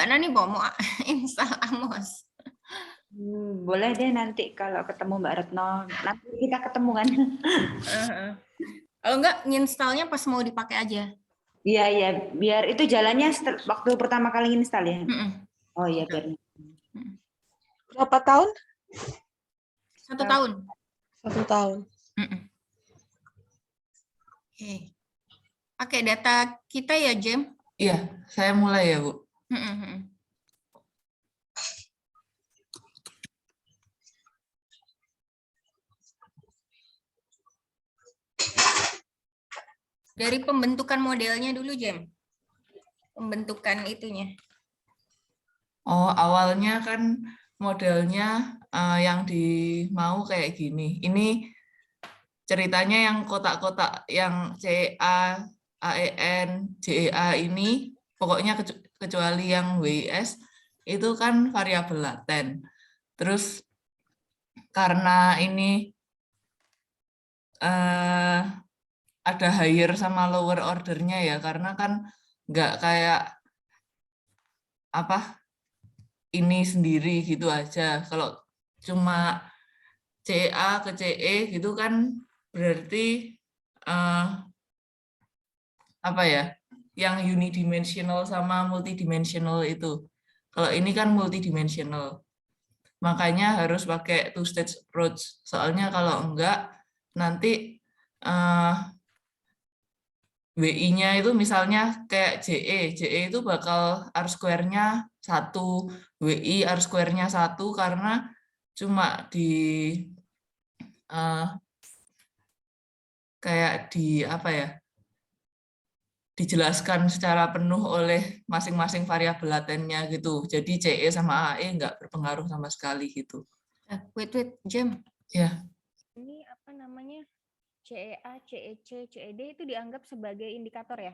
Mbak Nani mau install Amos. Boleh deh nanti kalau ketemu Mbak Retno. Nanti kita ketemu kan? Kalau enggak, nginstalnya pas mau dipakai aja. Iya, iya. Biar itu jalannya waktu pertama kali install ya? Oh iya, biar. Berapa tahun? 1 tahun. 1 tahun. Oke. Pakai data kita ya, Jem? Iya, saya mulai ya, Bu. Dari pembentukan modelnya dulu, Jem. Pembentukan itunya. Oh, awalnya kan modelnya yang mau kayak gini. Ini ceritanya yang kotak-kotak yang CA, AEN, JEA ini, pokoknya kecuali yang WIS, itu kan variabel laten. Terus karena ini ada higher sama lower ordernya ya, karena kan nggak kayak apa ini sendiri gitu aja. Kalau cuma CA ke CE gitu kan berarti apa ya, yang unidimensional sama multidimensional itu. Kalau ini kan multidimensional. Makanya harus pakai two stage approach. Soalnya kalau enggak nanti WI-nya itu misalnya kayak JE itu bakal R square-nya 1, WI R square-nya 1 karena cuma kayak apa ya, dijelaskan secara penuh oleh masing-masing variabel latennya gitu. Jadi CE sama AE nggak berpengaruh sama sekali gitu. Wait, Jem. Ya. Ini apa namanya? CEA, CEC, CED itu dianggap sebagai indikator ya?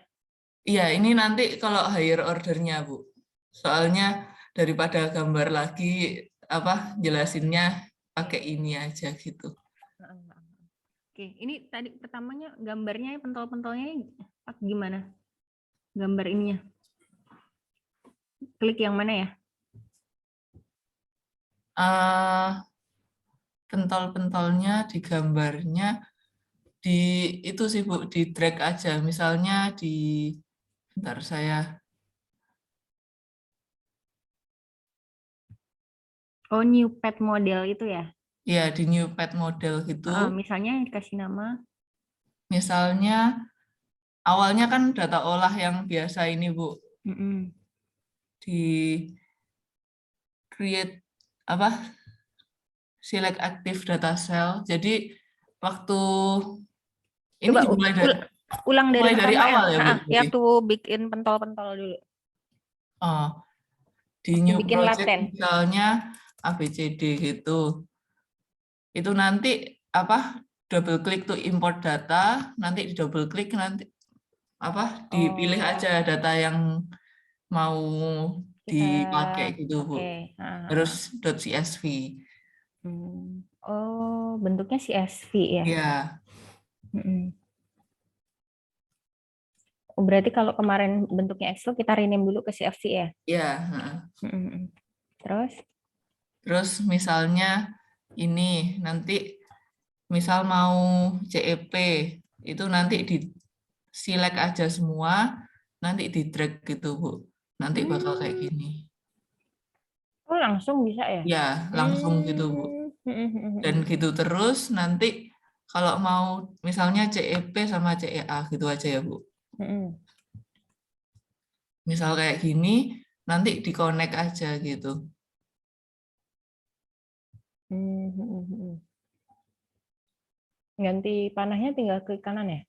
Iya, ini nanti kalau higher ordernya, Bu. Soalnya daripada gambar lagi, jelasinnya pakai ini aja gitu. Oke, ini tadi pertamanya gambarnya, pentol-pentolnya gimana? Gambar ininya. Klik yang mana ya? Pentol-pentolnya di gambarnya, itu sih Bu, di drag aja. Misalnya bentar saya. Oh, new pet model itu ya? Ya, di new pet model gitu. Misalnya dikasih nama? Misalnya, awalnya kan data olah yang biasa ini, Bu. Di create, select active data cell. Jadi, waktu ini Coba dimulai ulang dari dari awal ya, Bu? Ya, tuh bikin pentol-pentol dulu. Oh, di new Bikin project laten. misalnya ABCD gitu. Itu nanti double klik to import data, nanti di double klik nanti dipilih aja data yang mau dipakai gitu, Bu. Terus .csv. Oh, bentuknya CSV ya? Ya. Berarti kalau kemarin bentuknya Excel kita rename dulu ke CSV ya? Ya. Terus misalnya ini nanti misal mau CEP itu nanti di select aja semua, nanti di drag gitu, Bu. Nanti bakal kayak gini. Oh, langsung bisa ya? Ya, langsung gitu, Bu. Dan gitu terus nanti kalau mau misalnya CEP sama CEA gitu aja ya, Bu. Misal kayak gini, nanti di-connect aja gitu. Ganti panahnya tinggal klik kanan ya?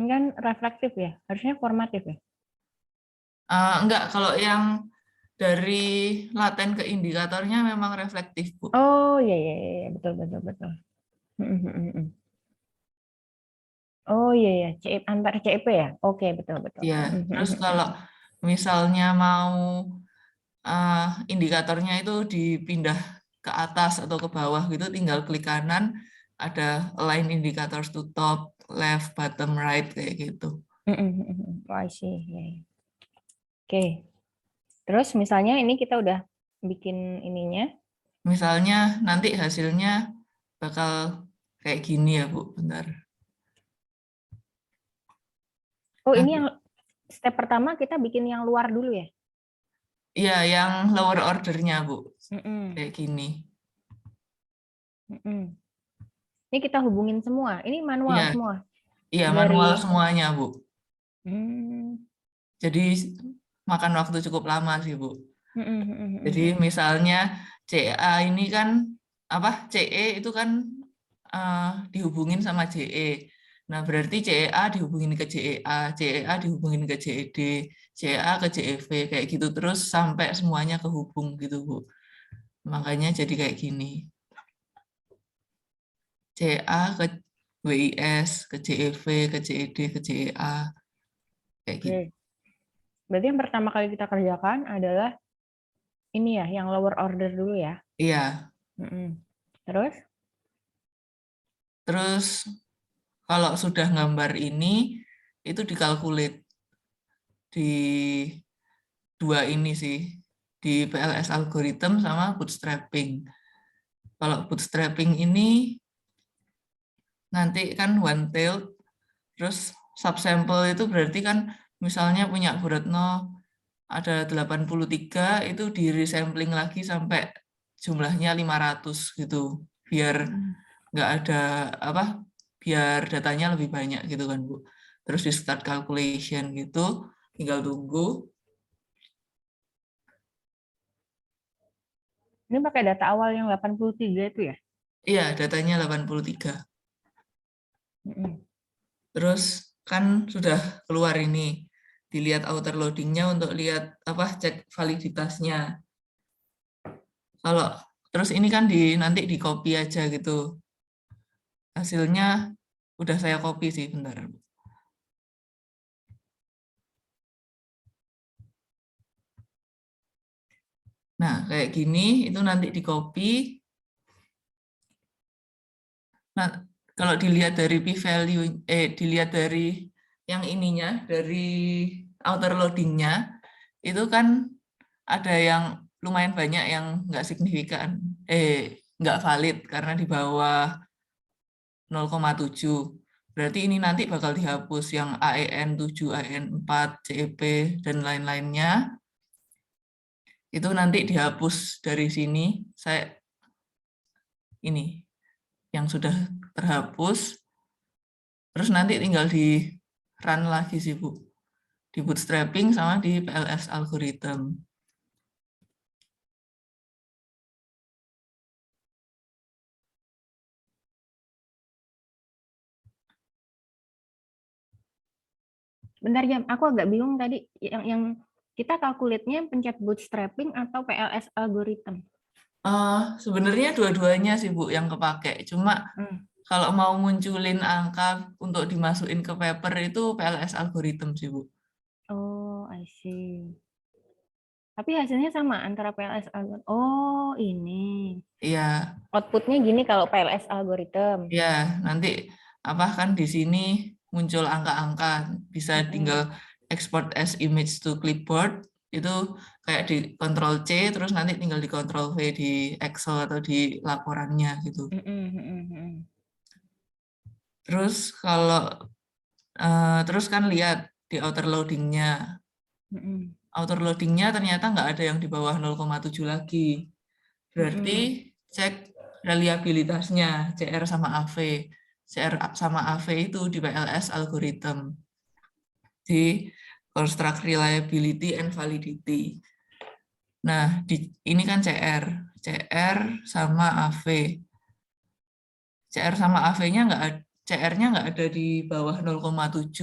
Ini kan reflektif ya? Harusnya formatif ya? Enggak, kalau yang dari laten ke indikatornya memang reflektif, Bu. Oh iya, betul. Oh iya, antar CEP ya? Oke, betul. Ya, terus kalau misalnya mau indikatornya itu dipindah ke atas atau ke bawah gitu, tinggal klik kanan, ada align indicators to top, left, bottom, right kayak gitu. Oh, I see. Oke. Terus misalnya ini kita udah bikin ininya. Misalnya nanti hasilnya bakal kayak gini ya, Bu. Bentar. Oh, ini yang step pertama kita bikin yang luar dulu ya? Iya, yang lower ordernya, Bu. Mm-mm. Kayak gini. Mm-mm. Ini kita hubungin semua. Ini manual Iya, semua. iya Dari manual semuanya, Bu. Hmm. Jadi makan waktu cukup lama sih, Bu. Jadi misalnya CA ini kan apa CE itu kan dihubungin sama JE. Nah, berarti CEA dihubungin ke JEA, CEA dihubungin ke JED, CEA ke JEV kayak gitu terus sampai semuanya kehubung gitu, Bu. Makanya jadi kayak gini. CA ke WIS, ke JEV, ke JED, ke JEA kayak gitu. Oke. Berarti yang pertama kali kita kerjakan adalah ini ya, yang lower order dulu ya. Iya. Terus? Terus kalau sudah gambar ini itu dikalkulit di dua ini sih, di PLS algorithm sama bootstrapping. Kalau bootstrapping ini nanti kan one tailed, terus subsample itu berarti kan misalnya punya Bu Retno ada 83 itu di resampling lagi sampai jumlahnya 500 gitu biar nggak ada apa biar datanya lebih banyak gitu kan Bu. Terus di start calculation gitu tinggal tunggu. Ini pakai data awal yang 83 itu ya? Iya, datanya 83. Terus kan sudah keluar ini. Dilihat outer loading-nya untuk lihat apa cek validitasnya. Kalau terus ini kan nanti di copy aja gitu. Hasilnya udah saya copy sih, bentar. Nah, kayak gini itu nanti di copy. Nah, kalau dilihat dari p-value dilihat dari yang ininya dari outer loading-nya itu kan ada yang lumayan banyak yang nggak signifikan, nggak valid karena di bawah 0,7. Berarti ini nanti bakal dihapus yang AEN 7, AEN 4, CEP, dan lain-lainnya. Itu nanti dihapus dari sini. Saya ini yang sudah terhapus. Terus nanti tinggal di run lagi sih, Bu. Di bootstrapping sama di PLS algorithm. Bentar Jam, aku agak bingung tadi yang kita kalkulitnya pencet bootstrapping atau PLS algorithm. Sebenarnya dua-duanya sih Bu yang kepake. Cuma kalau mau munculin angka untuk dimasukin ke paper itu PLS algorithm sih Bu. Oh, I see. Tapi hasilnya sama antara PLS algorithm. Oh, ini. Iya. Outputnya gini kalau PLS algorithm. Ya, nanti apa kan di sini muncul angka-angka, bisa tinggal export as image to clipboard, itu kayak di Ctrl C, terus nanti tinggal di Ctrl V di Excel atau di laporannya gitu. Terus kalau terus kan lihat di outer loading-nya. Outer loading-nya ternyata nggak ada yang di bawah 0,7 lagi. Berarti cek reliabilitasnya, CR sama AV. CR sama AV itu di PLS algorithm. Di construct reliability and validity. Nah, ini kan CR sama AV. CR sama AV-nya CR-nya nggak ada di bawah 0,7,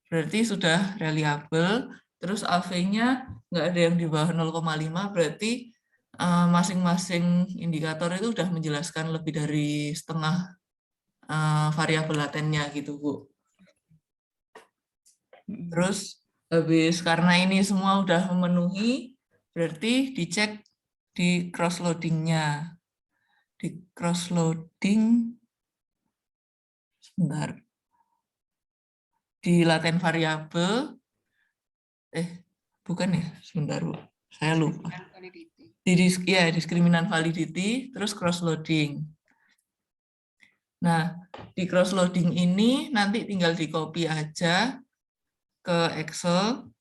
berarti sudah reliable. Terus AV-nya nggak ada yang di bawah 0,5, berarti masing-masing indikator itu sudah menjelaskan lebih dari setengah variabel latennya gitu, Bu. Terus habis karena ini semua udah memenuhi, berarti dicek di cross loading-nya. Di cross loading, sebentar. Di laten variabel, bukan ya, sebentar Bu. Saya lupa. Diskriminan validity, terus cross loading. Nah, di cross loading ini nanti tinggal di copy aja ke Excel.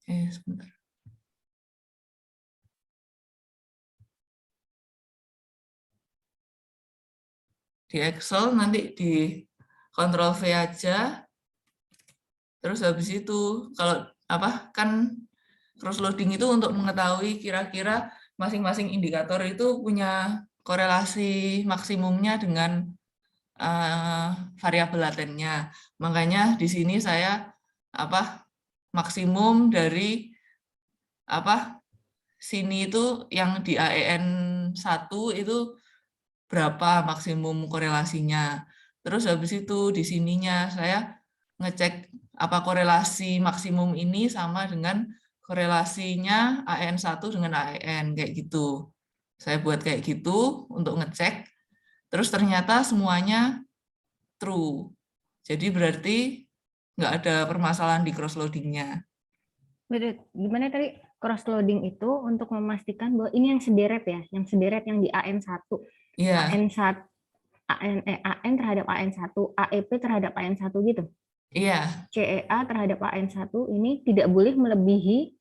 Sebentar. Di Excel nanti di Ctrl V aja. Terus habis itu kalau kan cross loading itu untuk mengetahui kira-kira masing-masing indikator itu punya korelasi maksimumnya dengan variabel latennya. Makanya di sini saya maksimum dari sini itu yang di AEN 1 itu berapa maksimum korelasinya. Terus habis itu di sininya saya ngecek apa korelasi maksimum ini sama dengan korelasinya AEN1 dengan AEN, kayak gitu. Saya buat kayak gitu untuk ngecek, terus ternyata semuanya true. Jadi berarti nggak ada permasalahan di cross loading-nya. Gimana tadi cross loading itu untuk memastikan bahwa ini yang sederet ya, yang sederet yang di AN1. Iya. AN terhadap AN1, AEP terhadap AN1 gitu. Iya. CEA terhadap AN1 ini tidak boleh melebihi.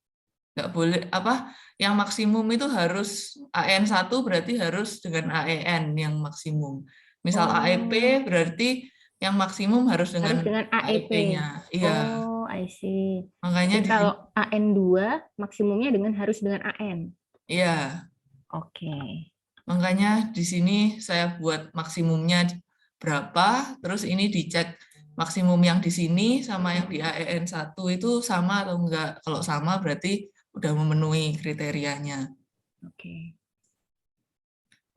Nggak boleh, yang maksimum itu harus AN1 berarti harus dengan AEN yang maksimum. Misal AEP berarti yang maksimum harus dengan AEP-nya. Iya. Oh, I see. Makanya kalau AN2 maksimumnya harus dengan AN. Iya. Oke. Makanya di sini saya buat maksimumnya berapa, terus ini dicek maksimum yang di sini sama yang di AEN1 itu sama atau enggak. Kalau sama berarti udah memenuhi kriterianya. Oke.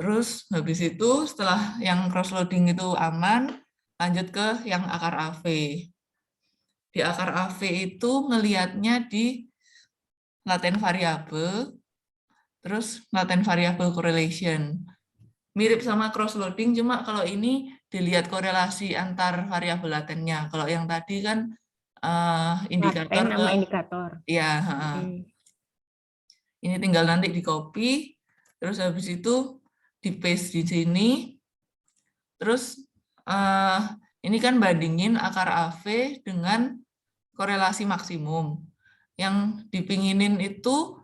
Terus habis itu setelah yang cross loading itu aman, lanjut ke yang akar AV. Di akar AV itu ngelihatnya di laten variabel, terus laten variabel correlation. Mirip sama cross loading, cuma kalau ini dilihat korelasi antar variabel latennya. Kalau yang tadi kan indikator laten sama indikator. Ya. Ini tinggal nanti di copy, terus habis itu di paste di sini. Terus ini kan bandingin akar AV dengan korelasi maksimum. Yang dipinginin itu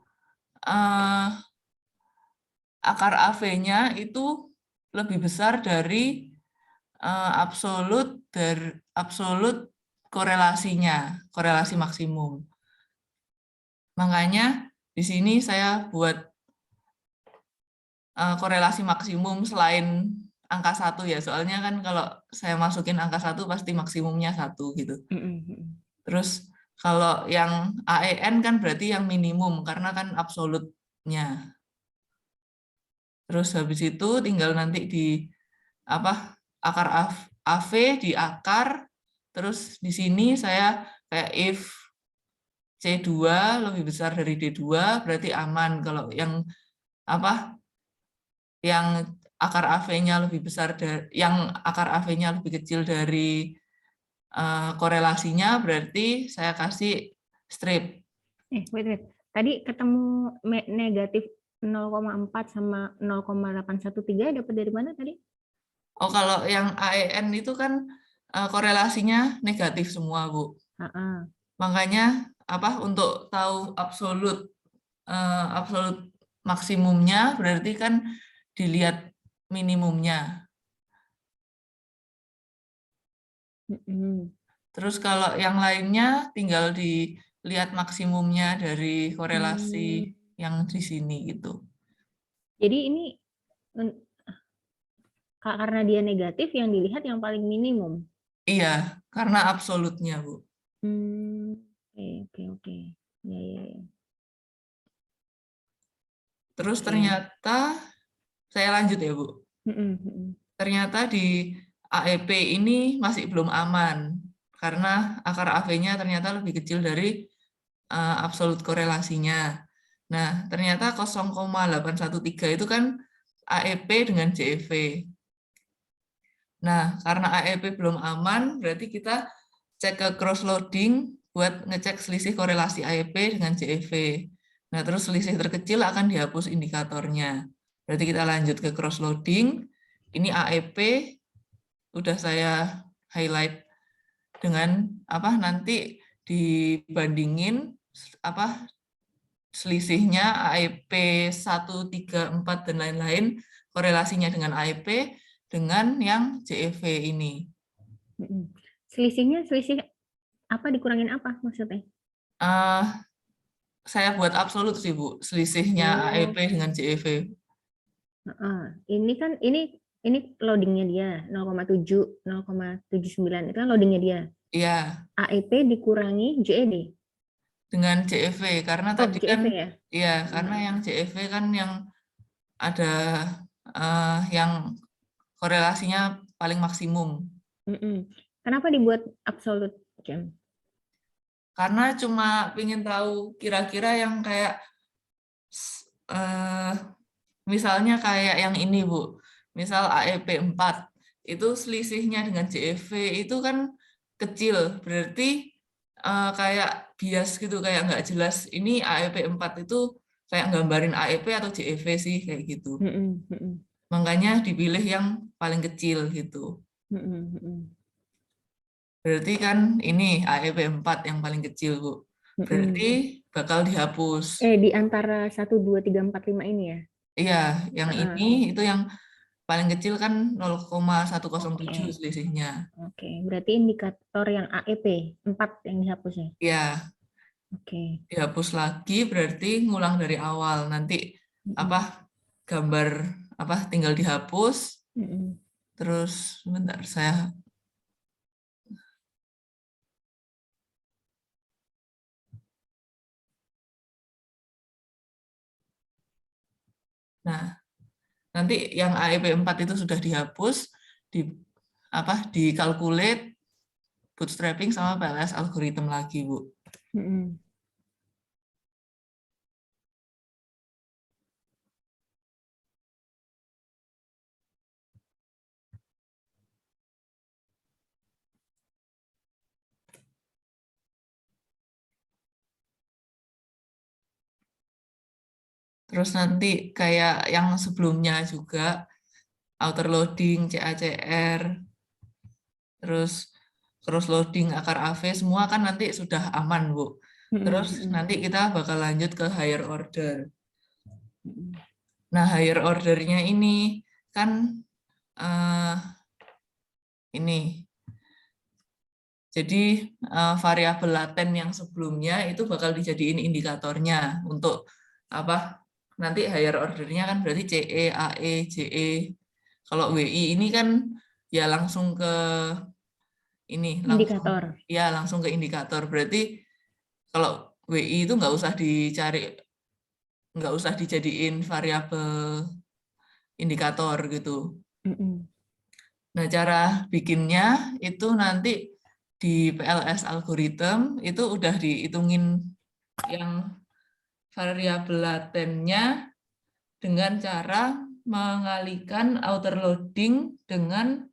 akar AV-nya itu lebih besar dari absolut korelasinya, korelasi maksimum. Makanya di sini saya buat korelasi maksimum selain angka 1 ya, soalnya kan kalau saya masukin angka 1 pasti maksimumnya 1 gitu. Terus kalau yang AEN kan berarti yang minimum karena kan absolutnya. Terus habis itu tinggal nanti di akar AV di akar, terus di sini saya kayak if C2 lebih besar dari D2 berarti aman. Kalau yang yang akar AV-nya lebih besar dari yang akar AV-nya lebih kecil dari korelasinya berarti saya kasih strip. Wait. Tadi ketemu negatif 0,4 sama 0,813 dapat dari mana tadi? Oh, kalau yang AEN itu kan korelasinya negatif semua, Bu. Makanya untuk tahu absolut maksimumnya berarti kan dilihat minimumnya. Terus kalau yang lainnya tinggal dilihat maksimumnya dari korelasi yang di sini gitu. Jadi ini karena dia negatif yang dilihat yang paling minimum. Iya, karena absolutnya, Bu. Oke. Ya. Terus ternyata saya lanjut ya, Bu. Ternyata di AEP ini masih belum aman karena akar AV-nya ternyata lebih kecil dari absolut korelasinya. Nah, ternyata 0,813 itu kan AEP dengan JEV. Nah, karena AEP belum aman, berarti kita cek ke cross loading buat ngecek selisih korelasi AEP dengan JEV. Nah, terus selisih terkecil akan dihapus indikatornya. Berarti kita lanjut ke cross loading. Ini AEP udah saya highlight dengan apa nanti dibandingin apa selisihnya AEP 1, 3, 4 dan lain-lain, korelasinya dengan AEP dengan yang JEV ini. Selisihnya selisih apa dikurangin apa maksudnya? Saya buat absolut sih Bu, selisihnya AEP dengan JEV. Ini kan ini loadingnya dia 0,7, 0,79 itu kan loadingnya dia. Iya. AEP dikurangi JED. Dengan JEV karena tadi JEV kan ya? Karena yang JEV kan yang ada yang korelasinya paling maksimum. Kenapa dibuat absolut, Jam? Karena cuma ingin tahu kira-kira yang kayak misalnya kayak yang ini Bu, misal AEP 4 itu selisihnya dengan JEV itu kan kecil, berarti kayak bias gitu, kayak nggak jelas ini AEP 4 itu kayak gambarin AEP atau JEV sih kayak gitu. Makanya dipilih yang paling kecil gitu. Berarti kan ini AEP 4 yang paling kecil Bu. Berarti bakal dihapus. Di antara 1, 2, 3, 4, 5 ini ya? Iya, yang ini itu yang paling kecil kan 0,107 selisihnya. Oke, berarti indikator yang AEP 4 yang dihapus ya? Iya. Oke. Dihapus lagi berarti ngulang dari awal. Nanti apa gambar apa tinggal dihapus. Terus sebentar saya Nah, nanti yang AEP 4 itu sudah dihapus, dikalkulate bootstrapping sama PLS algorithm lagi, Bu. Terus nanti kayak yang sebelumnya juga, outer loading, CACR, terus cross loading, akar AV, semua kan nanti sudah aman, Bu. Terus nanti kita bakal lanjut ke higher order. Nah, higher ordernya ini kan ini. Jadi variabel laten yang sebelumnya itu bakal dijadiin indikatornya untuk apa? Nanti higher ordernya kan berarti CE, AE, JE. Kalau WI ini kan ya langsung ke ini indikator. Langsung ke indikator. Berarti kalau WI itu nggak usah dicari, nggak usah dijadiin variabel indikator gitu. Nah, cara bikinnya itu nanti di PLS algorithm itu udah dihitungin yang variabel latennya dengan cara mengalihkan outer loading dengan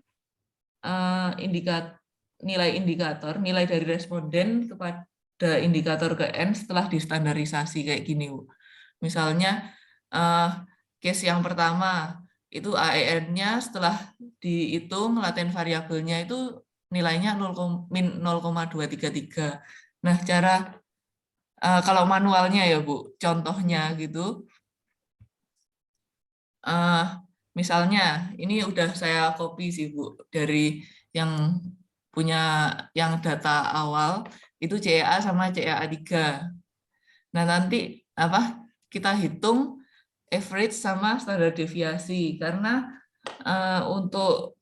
nilai dari responden kepada indikator ke N setelah distandarisasi kayak gini, Bu. Misalnya case yang pertama itu AEN-nya setelah dihitung laten variabelnya itu nilainya min 0,233. Nah, cara kalau manualnya ya Bu, contohnya gitu. Misalnya, ini udah saya copy sih Bu, dari yang punya yang data awal, itu CEA sama CEA3. Nah, nanti kita hitung average sama standar deviasi, karena untuk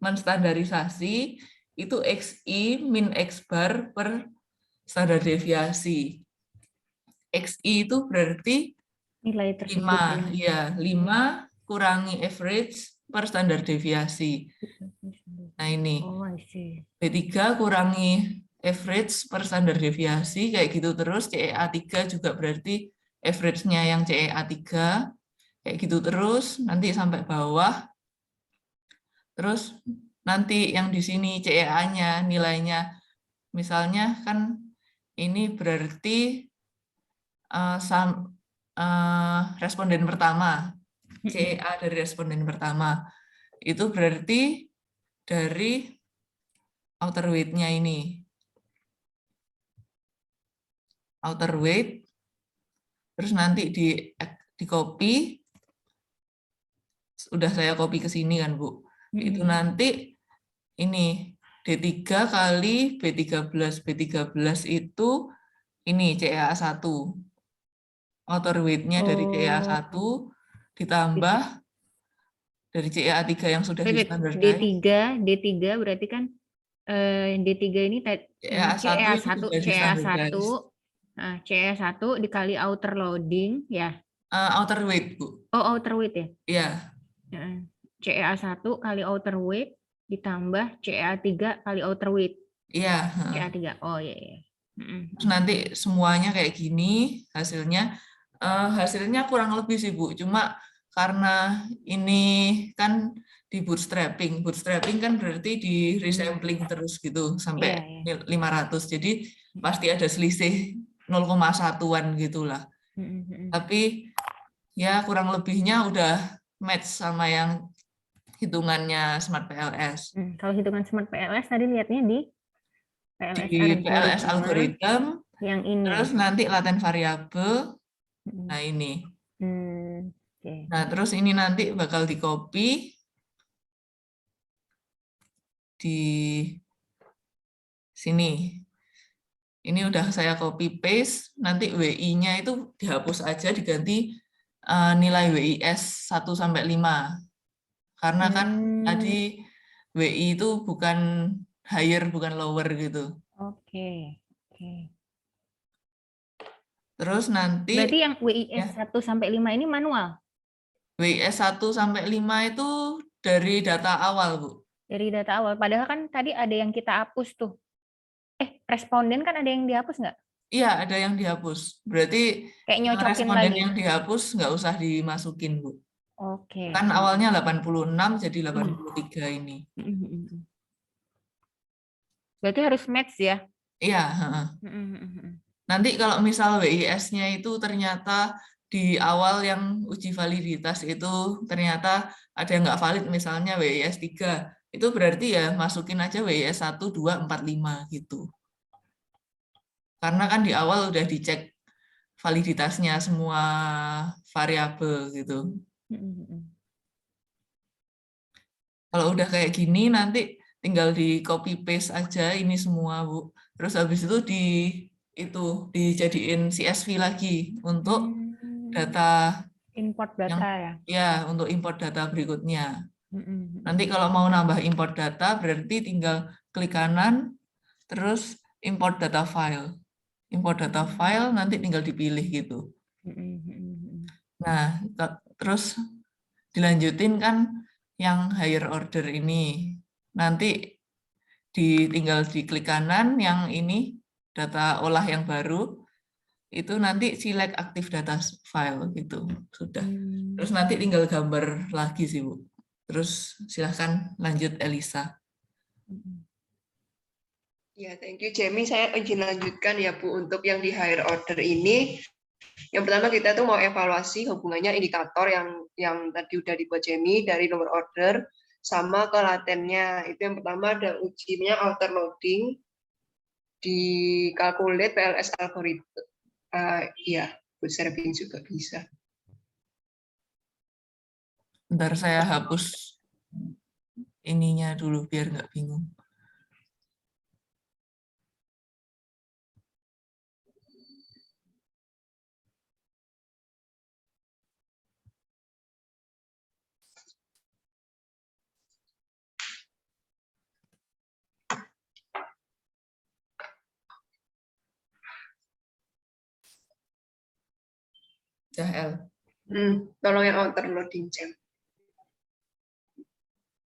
menstandarisasi itu XI min X bar per standar deviasi. XI itu berarti nilai tersebut 5 kurangi average per standar deviasi. Nah ini B3 kurangi average per standar deviasi kayak gitu terus. CEA3 juga berarti average-nya yang CEA3 kayak gitu terus nanti sampai bawah. Terus nanti yang di sini CEA-nya nilainya misalnya kan ini berarti responden pertama, CA dari responden pertama, itu berarti dari outer weight-nya ini. Outer weight, terus nanti di copy, udah saya copy ke sini kan Bu, itu nanti ini D3 kali B13, B13 itu ini CA1, outer weight-nya dari CA1 ditambah dari CA3 yang sudah di standardize. D3 berarti kan D3 ini CA1 nah, CA1 dikali outer loading ya. Outer weight, Bu. Oh, outer weight ya? Iya. CA1 kali outer weight ditambah CA3 kali outer weight. Iya. CA3. Oh iya. Terus nanti semuanya kayak gini hasilnya. Hasilnya kurang lebih sih Bu, cuma karena ini kan di bootstrapping kan berarti di resampling terus gitu sampai 500, jadi pasti ada selisih 0,1-an gitulah. Tapi ya kurang lebihnya udah match sama yang hitungannya Smart PLS. Kalau hitungan Smart PLS tadi lihatnya di PLS algorithm yang ini. Terus nanti laten variabel. Nah ini. Nah terus ini nanti bakal di copy di sini. Ini udah saya copy paste. Nanti WI-nya itu dihapus aja, diganti nilai WIS 1 sampai 5. Karena kan tadi WI itu bukan higher, bukan lower gitu. Oke. Terus nanti berarti yang WIS 1 sampai 5 ini manual. WIS 1 sampai 5 itu dari data awal, Bu. Dari data awal. Padahal kan tadi ada yang kita hapus tuh. Responden kan ada yang dihapus nggak? Iya, ada yang dihapus. Berarti kayak nyocokin responden lagi. yang dihapus nggak usah dimasukin, Bu. Oke. Kan awalnya 86 jadi 83 ini. Berarti harus match ya? Iya. Nanti kalau misal WIS-nya itu ternyata di awal yang uji validitas itu ternyata ada yang nggak valid, misalnya WIS 3, itu berarti ya masukin aja WIS 1, 2, 4, 5 gitu. Karena kan di awal udah dicek validitasnya semua variabel gitu. Kalau udah kayak gini nanti tinggal di copy paste aja ini semua, Bu. Terus habis itu dijadiin CSV lagi untuk data import data ya untuk import data berikutnya. Nanti kalau mau nambah import data berarti tinggal klik kanan terus import data file. Import data file nanti tinggal dipilih gitu. Nah, terus dilanjutin kan yang higher order ini. Nanti tinggal diklik kanan yang ini data olah yang baru, itu nanti select active data file gitu. Sudah. Terus nanti tinggal gambar lagi sih, Bu. Terus silahkan lanjut Elisa. Ya, thank you Jamie. Saya izin lanjutkan ya Bu, untuk yang di higher order ini. Yang pertama kita tuh mau evaluasi hubungannya indikator yang tadi udah dibuat Jamie dari nomor order sama ke latennya. Itu yang pertama ada ujinya outer loading di calculate PLS algorithm. Ya, bootstrapping juga bisa. Bentar saya hapus ininya dulu biar nggak bingung. Jahel. Tolong yang outer loading, Jam.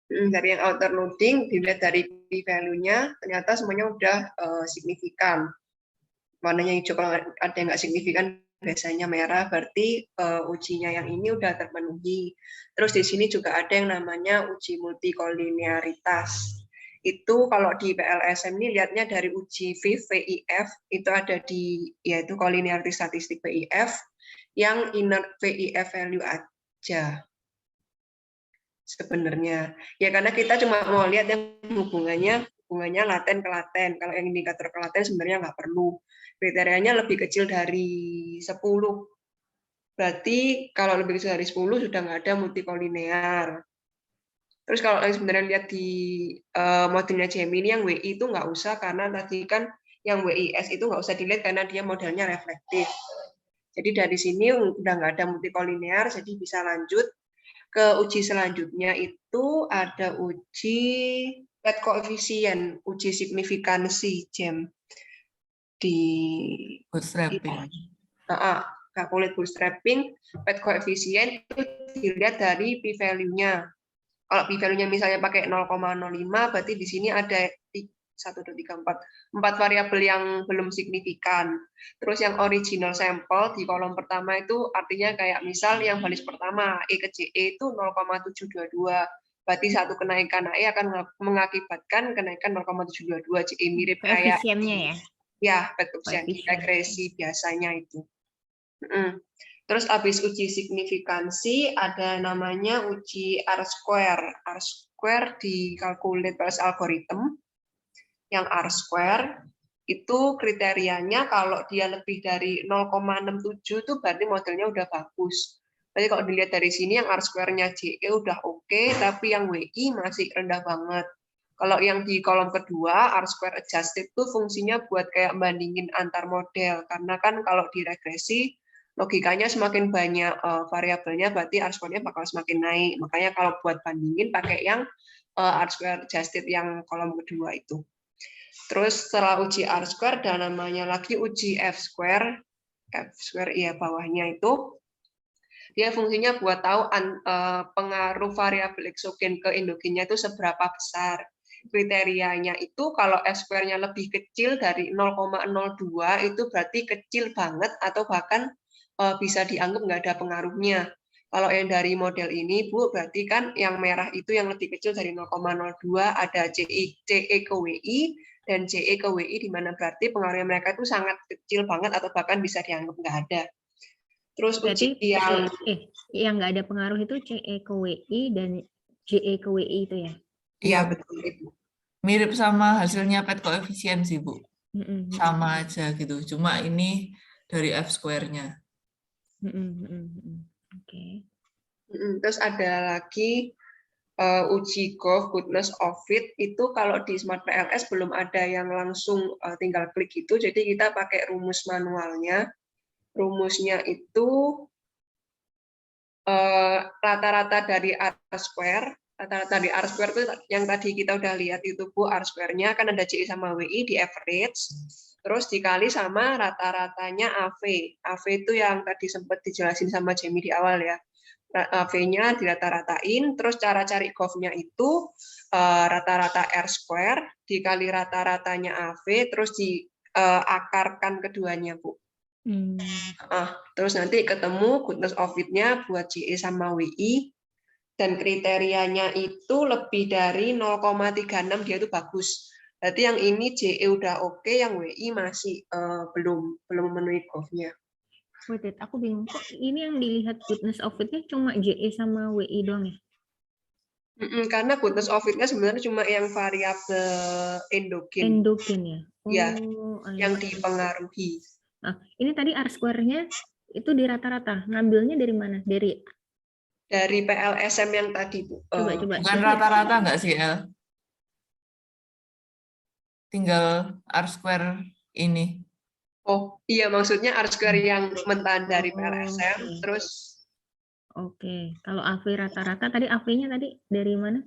Dari yang outer loading, dilihat dari p-value-nya, ternyata semuanya udah signifikan. Warnanya hijau, kalau ada yang nggak signifikan, biasanya merah, berarti ujinya yang ini udah terpenuhi. Terus di sini juga ada yang namanya uji multikolinearitas. Itu kalau di PLSM ini lihatnya dari uji VIF itu ada di yaitu collinearity statistik VIF yang inner VIF value aja sebenarnya. Ya karena kita cuma mau lihat yang hubungannya laten ke laten. Kalau yang indikator ke laten sebenarnya nggak perlu. Kriterianya lebih kecil dari 10. Berarti kalau lebih kecil dari 10 sudah nggak ada multikolinear. Terus kalau sebenarnya lihat di modelnya Gemini yang WI itu nggak usah karena tadi kan yang WIS itu nggak usah dilihat karena dia modelnya reflektif. Jadi dari sini udah nggak ada multikolinear, jadi bisa lanjut ke uji selanjutnya itu ada uji pet koefisien, uji signifikansi Gem di Bootstrapping. calculate bootstrapping, pet koefisien itu dilihat dari p-value-nya. Kalau p-value-nya misalnya pakai 0,05, berarti di sini ada 1, 2, 3, 4 variabel yang belum signifikan. Terus yang original sampel di kolom pertama itu artinya kayak misal yang baris pertama, E ke JE itu 0,722. Berarti satu kenaikan AE akan mengakibatkan kenaikan 0,722. JE mirip kayak koefisiennya ya? Ya, pet koefisien di regresi biasanya itu. Terus habis uji signifikansi ada namanya uji R-square. R-square di calculate plus algorithm. Yang R-square itu kriterianya kalau dia lebih dari 0,67 itu berarti modelnya udah bagus. Jadi kalau dilihat dari sini yang R-square-nya JE udah oke, tapi yang WI masih rendah banget. Kalau yang di kolom kedua, R-square adjusted itu fungsinya buat kayak bandingin antar model. Karena kan kalau di regresi, logikanya semakin banyak variabelnya, berarti R-square-nya bakal semakin naik. Makanya kalau buat bandingin pakai yang R-square adjusted yang kolom kedua itu. Terus setelah uji R-square, dan namanya lagi uji F-square. F-square ya bawahnya itu. Dia fungsinya buat tahu pengaruh variabel eksogen ke endogennya itu seberapa besar. Kriterianya itu kalau F-square-nya lebih kecil dari 0,02 itu berarti kecil banget atau bahkan bisa dianggap nggak ada pengaruhnya. Kalau yang dari model ini, Bu, berarti kan yang merah itu yang lebih kecil dari 0,02 ada CE ke WI dan CE ke WI, di mana berarti pengaruhnya mereka itu sangat kecil banget atau bahkan bisa dianggap nggak ada. Terus berarti uji yang nggak ada pengaruh itu CE ke WI dan JE ke WI itu ya? Iya, betul Ibu. Mirip sama hasilnya pet koefisien sih, Bu. Sama aja gitu. Cuma ini dari F-square-nya. Oke. Terus ada lagi uji Gov goodness of fit itu kalau di Smart PLS belum ada yang langsung tinggal klik itu, jadi kita pakai rumus manualnya. Rumusnya itu rata-rata dari R-square. Rata-rata dari R-square itu yang tadi kita udah lihat itu Bu, R-square-nya kan ada CI sama WI di average, terus dikali sama rata-ratanya AV. AV itu yang tadi sempat dijelasin sama Jamie di awal ya. AV-nya dirata-ratain, terus cara cari GOV-nya itu rata-rata R-square dikali rata-ratanya AV, terus diakarkan keduanya Bu. Terus nanti ketemu goodness of fit-nya buat JE sama WI, dan kriterianya itu lebih dari 0,36 dia itu bagus. Berarti yang ini JE udah oke, yang WI masih belum memenuhi GOV-nya. Wait, aku bingung kok ini yang dilihat goodness of fit-nya cuma JE sama WI doang ya? Karena goodness of fit-nya sebenarnya cuma yang variabel endogen. Endogen ya? Ya, yang dipengaruhi. Nah, ini tadi R-square-nya itu di rata-rata. Ngambilnya dari mana? Dari PLSM yang tadi, Bu. Coba. Bukan rata-rata nggak sih, El? Tinggal R-square ini. Oh, iya maksudnya R-square yang mentah dari PLSM, okay. Terus Oke, kalau AV rata-rata tadi AV-nya tadi dari mana?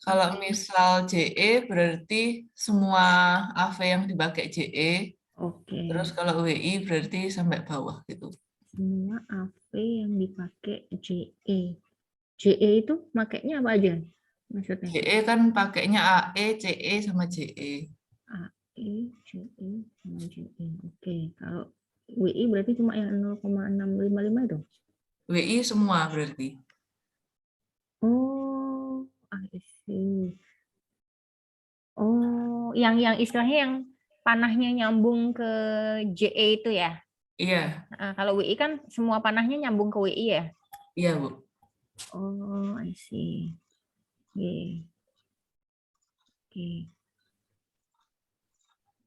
Kalau misal JE berarti semua AV yang dipakai JE. Oke. Terus kalau WI berarti sampai bawah gitu. Semua AV yang dipakai JE. JE itu makainya apa aja? Maksudnya? JE kan pakainya AE, CE sama JE. AE, CE sama JE. Oke, kalau WI berarti cuma yang 0,655 itu? WI semua berarti. Oh, I see. Oh, yang istilahnya yang panahnya nyambung ke JE itu ya? Iya, Kalau WI kan semua panahnya nyambung ke WI ya? iya Bu. Oh, I see.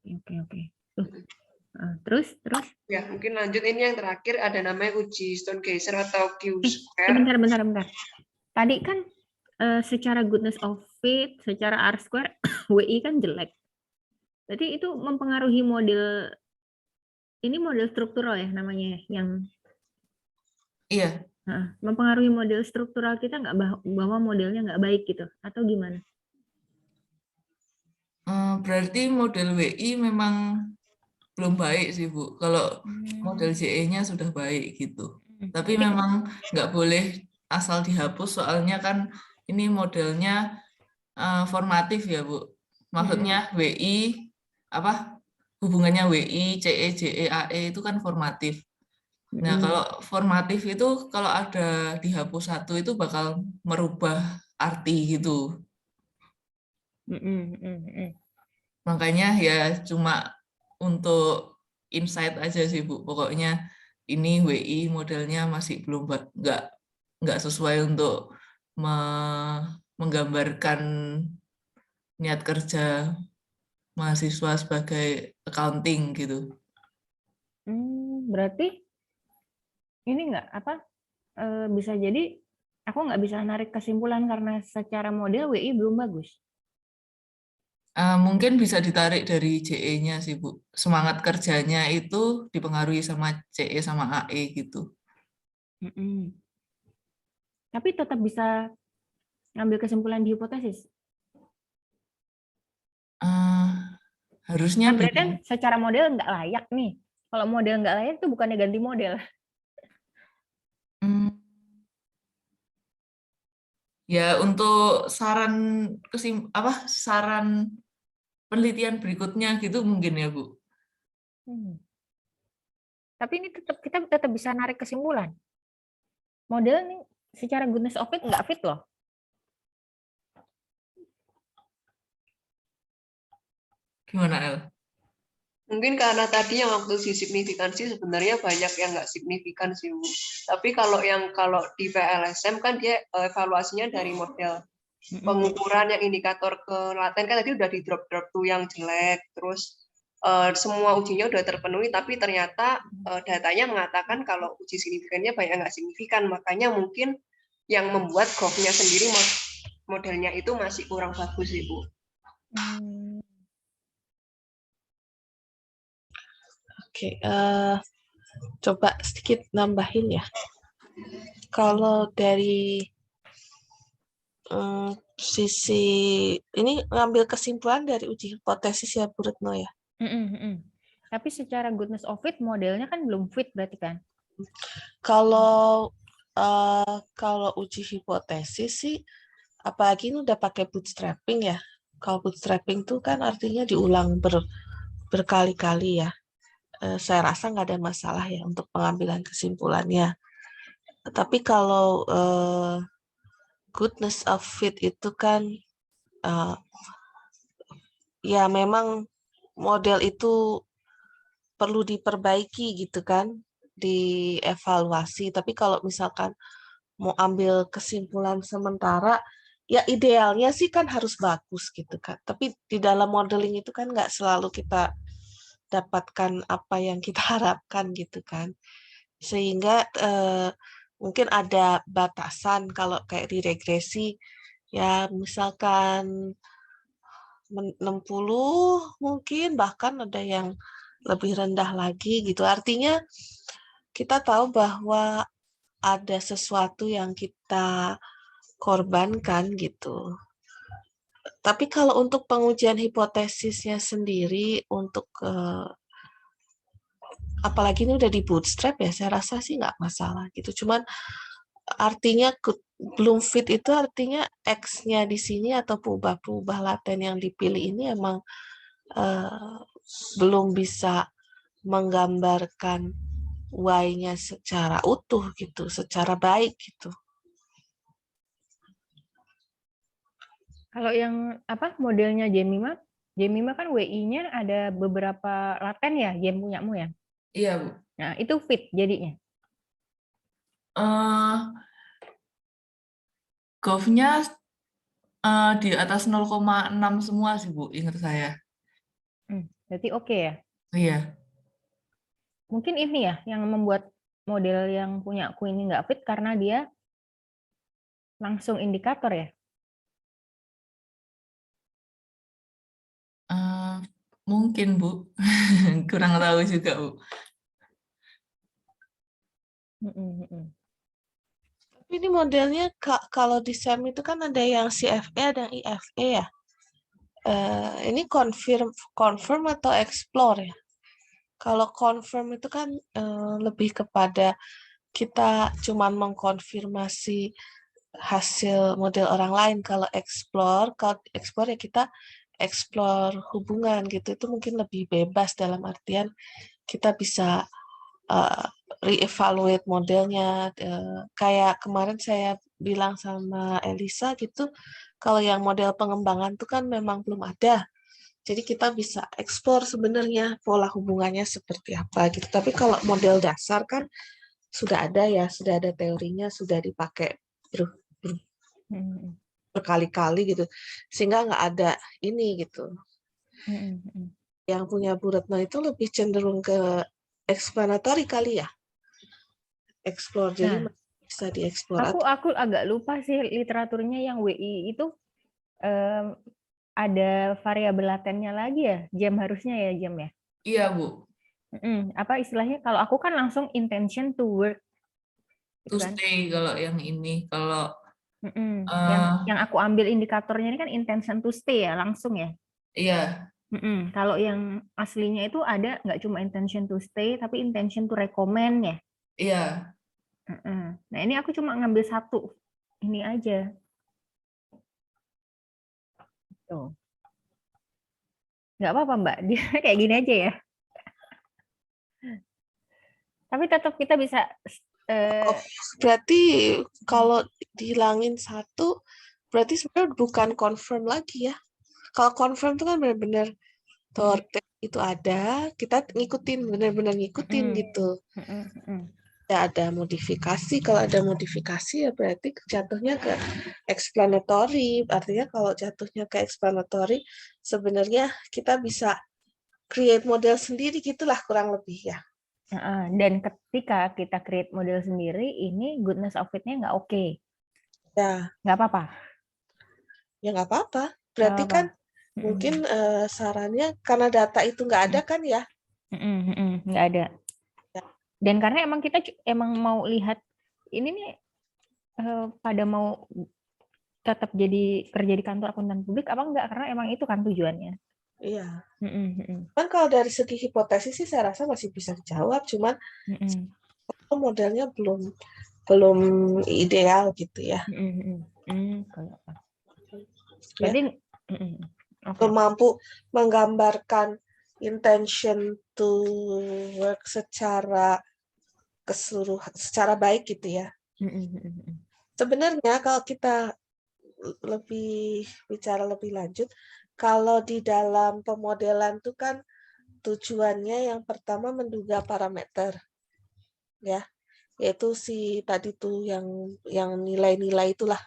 Oke, oke. Terus? Ya, mungkin lanjut ini yang terakhir ada namanya uji Stone Geyser atau Q-square. Bentar. Tadi kan secara goodness of fit, secara R-square, WI kan jelek. Berarti itu mempengaruhi model, ini model struktural ya namanya, yang Iya, mempengaruhi model struktural kita nggak, bahwa modelnya nggak baik gitu, atau gimana? berarti model WI memang belum baik sih Bu. Kalau model JE-nya sudah baik gitu. Tapi memang nggak boleh asal dihapus, soalnya kan ini modelnya formatif ya Bu. Maksudnya WI, hubungannya WI, CE, JE, AE itu kan formatif. Nah, kalau formatif itu kalau ada dihapus satu itu bakal merubah arti gitu. Makanya ya cuma untuk insight aja sih Bu. Pokoknya ini WI modelnya masih belum nggak sesuai untuk menggambarkan niat kerja mahasiswa sebagai accounting gitu. Berarti ini nggak bisa jadi aku nggak bisa narik kesimpulan karena secara model WI belum bagus. Mungkin bisa ditarik dari JE-nya sih Bu. Semangat kerjanya itu dipengaruhi sama CE sama AE gitu. Tapi tetap bisa ngambil kesimpulan di hipotesis. Harusnya Berarti bisa. kan secara model nggak layak nih. Kalau model nggak layak itu bukannya ganti model. Ya untuk saran penelitian berikutnya gitu mungkin ya Bu. Tapi ini kita tetap bisa narik kesimpulan. Model nih secara goodness of fit nggak fit loh. Gimana El? Mungkin karena tadi yang waktu uji signifikansi sebenarnya banyak yang nggak signifikan sih Bu. Tapi kalau di PLSM kan dia evaluasinya dari model pengukuran yang indikator kelaten kan tadi udah di drop tuh yang jelek, terus semua ujinya udah terpenuhi, tapi ternyata datanya mengatakan kalau uji signifikannya banyak nggak signifikan, makanya mungkin yang membuat GOV-nya sendiri modelnya itu masih kurang bagus sih Bu. Oke, coba sedikit nambahin ya. Kalau dari sisi ini ngambil kesimpulan dari uji hipotesis ya Bu Retno ya. Tapi secara goodness of fit modelnya kan belum fit berarti kan? Kalau uji hipotesis sih, apalagi ini udah pakai bootstrapping ya. Kalau bootstrapping itu kan artinya diulang berkali-kali ya. Saya rasa nggak ada masalah ya untuk pengambilan kesimpulannya. Tapi kalau goodness of fit itu kan ya memang model itu perlu diperbaiki gitu kan, dievaluasi. Tapi kalau misalkan mau ambil kesimpulan sementara, ya idealnya sih kan harus bagus gitu kan. Tapi di dalam modeling itu kan nggak selalu kita dapatkan apa yang kita harapkan gitu kan. Sehingga mungkin ada batasan kalau kayak di regresi, ya misalkan 60 mungkin, bahkan ada yang lebih rendah lagi gitu. Artinya kita tahu bahwa ada sesuatu yang kita korbankan gitu. Tapi kalau untuk pengujian hipotesisnya sendiri, untuk apalagi ini udah di bootstrap ya, saya rasa sih nggak masalah gitu. Cuman artinya belum fit itu artinya X-nya di sini atau perubahan laten yang dipilih ini emang belum bisa menggambarkan Y-nya secara utuh gitu, secara baik gitu. Kalau yang modelnya Jemima kan WI-nya ada beberapa laten ya, Jem punyamu ya. Iya, Bu. Nah, itu fit jadinya. Gov-nya di atas 0,6 semua sih, Bu, ingat saya. Berarti oke ya. Iya. Mungkin ini ya yang membuat model yang punya aku ini nggak fit karena dia langsung indikator ya. Mungkin, Bu. Kurang tahu juga, Bu. Tapi ini modelnya kalau di SEM itu kan ada yang CFA ada yang IFA ya. Ini confirm atau explore ya? Kalau confirm itu kan lebih kepada kita cuman mengkonfirmasi hasil model orang lain. Kalau explore ya kita explore hubungan gitu. Itu mungkin lebih bebas dalam artian kita bisa re-evaluate modelnya. Kayak kemarin saya bilang sama Elisa gitu, kalau yang model pengembangan itu kan memang belum ada. Jadi kita bisa eksplor sebenarnya pola hubungannya seperti apa gitu. Tapi kalau model dasar kan sudah ada ya, sudah ada teorinya, sudah dipakai berkali-kali gitu. Sehingga nggak ada ini gitu. Yang punya Bu Retno itu lebih cenderung ke explanatory kali ya. Explore, jadi bisa dieksplor. Aku agak lupa sih literaturnya yang WI itu ada variabel latennya lagi ya, jam harusnya ya jam ya. Iya, Bu. Apa istilahnya? Kalau aku kan langsung intention to work. To stay kalau yang ini. Kalau yang aku ambil indikatornya ini kan intention to stay ya, langsung ya. Iya. Kalau yang aslinya itu ada nggak cuma intention to stay, tapi intention to recommend ya. Iya. Nah ini aku cuma ngambil satu ini aja. Tuh. Nggak apa-apa Mbak, dia kayak gini aja ya. Tapi tetap kita bisa. Berarti kalau dihilangin satu, berarti sebenarnya bukan confirm lagi ya. Kalau confirm itu kan benar-benar itu ada, kita ngikutin, benar-benar ngikutin gitu. Ya ada modifikasi, kalau ada modifikasi ya berarti jatuhnya ke explanatory. Artinya kalau jatuhnya ke explanatory, sebenarnya kita bisa create model sendiri gitulah kurang lebih ya. Dan ketika kita create model sendiri, ini goodness of fit-nya nggak oke. Ya. Nggak apa-apa. Ya nggak apa-apa. Berarti kan mungkin sarannya karena data itu nggak ada kan ya? Nggak ada. Dan karena emang kita mau lihat ini nih pada mau tetap jadi kerja di kantor akuntan publik apa enggak, karena emang itu kan tujuannya. Iya. Kan kalau dari segi hipotesis sih saya rasa masih bisa dijawab, cuman modelnya belum ideal gitu ya. Berarti belum mampu menggambarkan intention to work secara keseluruhan, secara baik gitu ya. Sebenarnya kalau kita bicara lebih lanjut, kalau di dalam pemodelan itu kan tujuannya yang pertama menduga parameter, ya, yaitu si tadi tuh yang nilai-nilai itulah,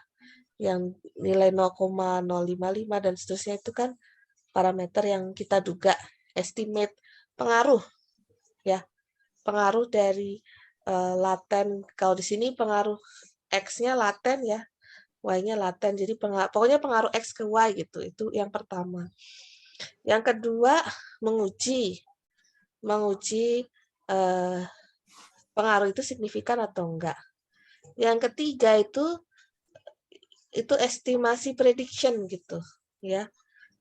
yang nilai 0,055 dan seterusnya itu kan parameter yang kita duga, estimate pengaruh, ya, pengaruh dari laten. Kalau di sini pengaruh X-nya laten ya, Y-nya laten. Jadi pokoknya pengaruh X ke Y gitu. Itu yang pertama. Yang kedua, menguji pengaruh itu signifikan atau enggak. Yang ketiga itu estimasi prediction gitu, ya.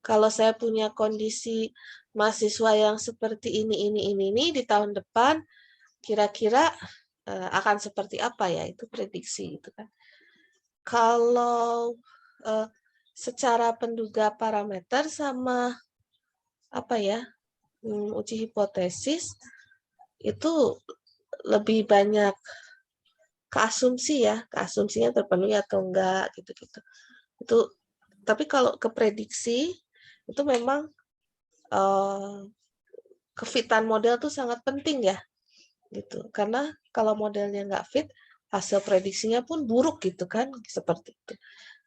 Kalau saya punya kondisi mahasiswa yang seperti ini di tahun depan, kira-kira akan seperti apa ya, itu prediksi itu kan. Kalau secara penduga parameter sama uji hipotesis itu lebih banyak ke asumsi ya, keasumsinya terpenuhi atau enggak gitu-gitu. Itu Tapi kalau ke prediksi itu memang kefitan model tuh sangat penting ya, gitu. Karena kalau modelnya nggak fit, hasil prediksinya pun buruk gitu kan, seperti itu.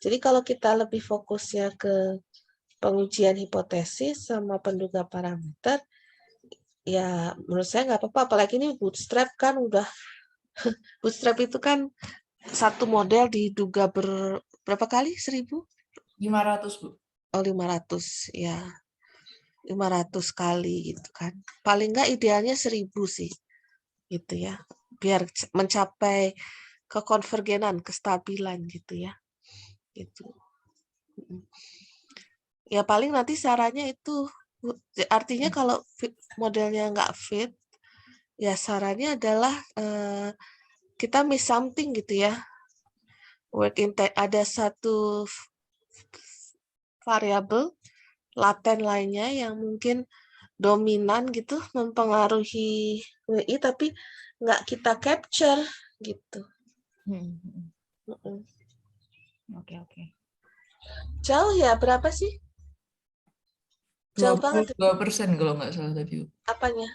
Jadi kalau kita lebih fokusnya ke pengujian hipotesis sama penduga parameter, ya menurut saya nggak apa-apa. Apalagi ini bootstrap kan udah, bootstrap itu kan satu model diduga berapa kali? 1.000? 500, Bu. Oh, 500 ya. 500 kali gitu kan. Paling nggak idealnya 1.000 sih. Gitu ya. Biar mencapai kekonvergenan, kestabilan gitu ya. Gitu. Ya paling nanti sarannya itu, artinya kalau modelnya nggak fit, ya sarannya adalah kita miss something gitu ya. Ada satu variabel laten lainnya yang mungkin dominan gitu mempengaruhi WI tapi nggak kita capture gitu. Oke. Jauh ya, berapa sih? Jauh banget. 22% kalau nggak salah tadi. Apanya?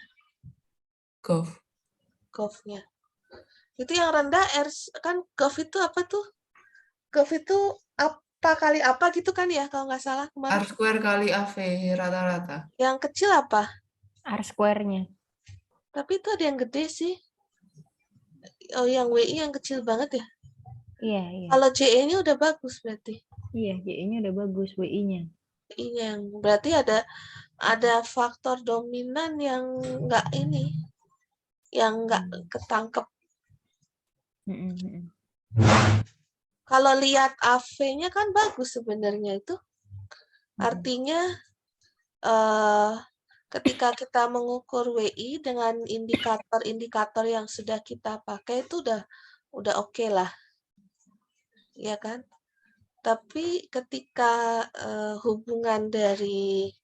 Gov. Nya. Itu yang rendah kan Gov itu apa tuh? Gov itu apa kali apa gitu kan ya kalau nggak salah kemarin. R square kali AV rata-rata. Yang kecil apa? R square-nya. Tapi itu ada yang gede sih. Oh, yang WI yang kecil banget ya? Iya. Kalau JE-nya udah bagus berarti. Iya, JE-nya udah bagus, WI-nya. WI-nya berarti ada faktor dominan yang nggak ini, yang nggak ketangkep. Kalau lihat AV-nya kan bagus sebenarnya itu. Artinya ketika kita mengukur WI dengan indikator-indikator yang sudah kita pakai itu udah oke lah. Ya kan? Tapi ketika hubungan dari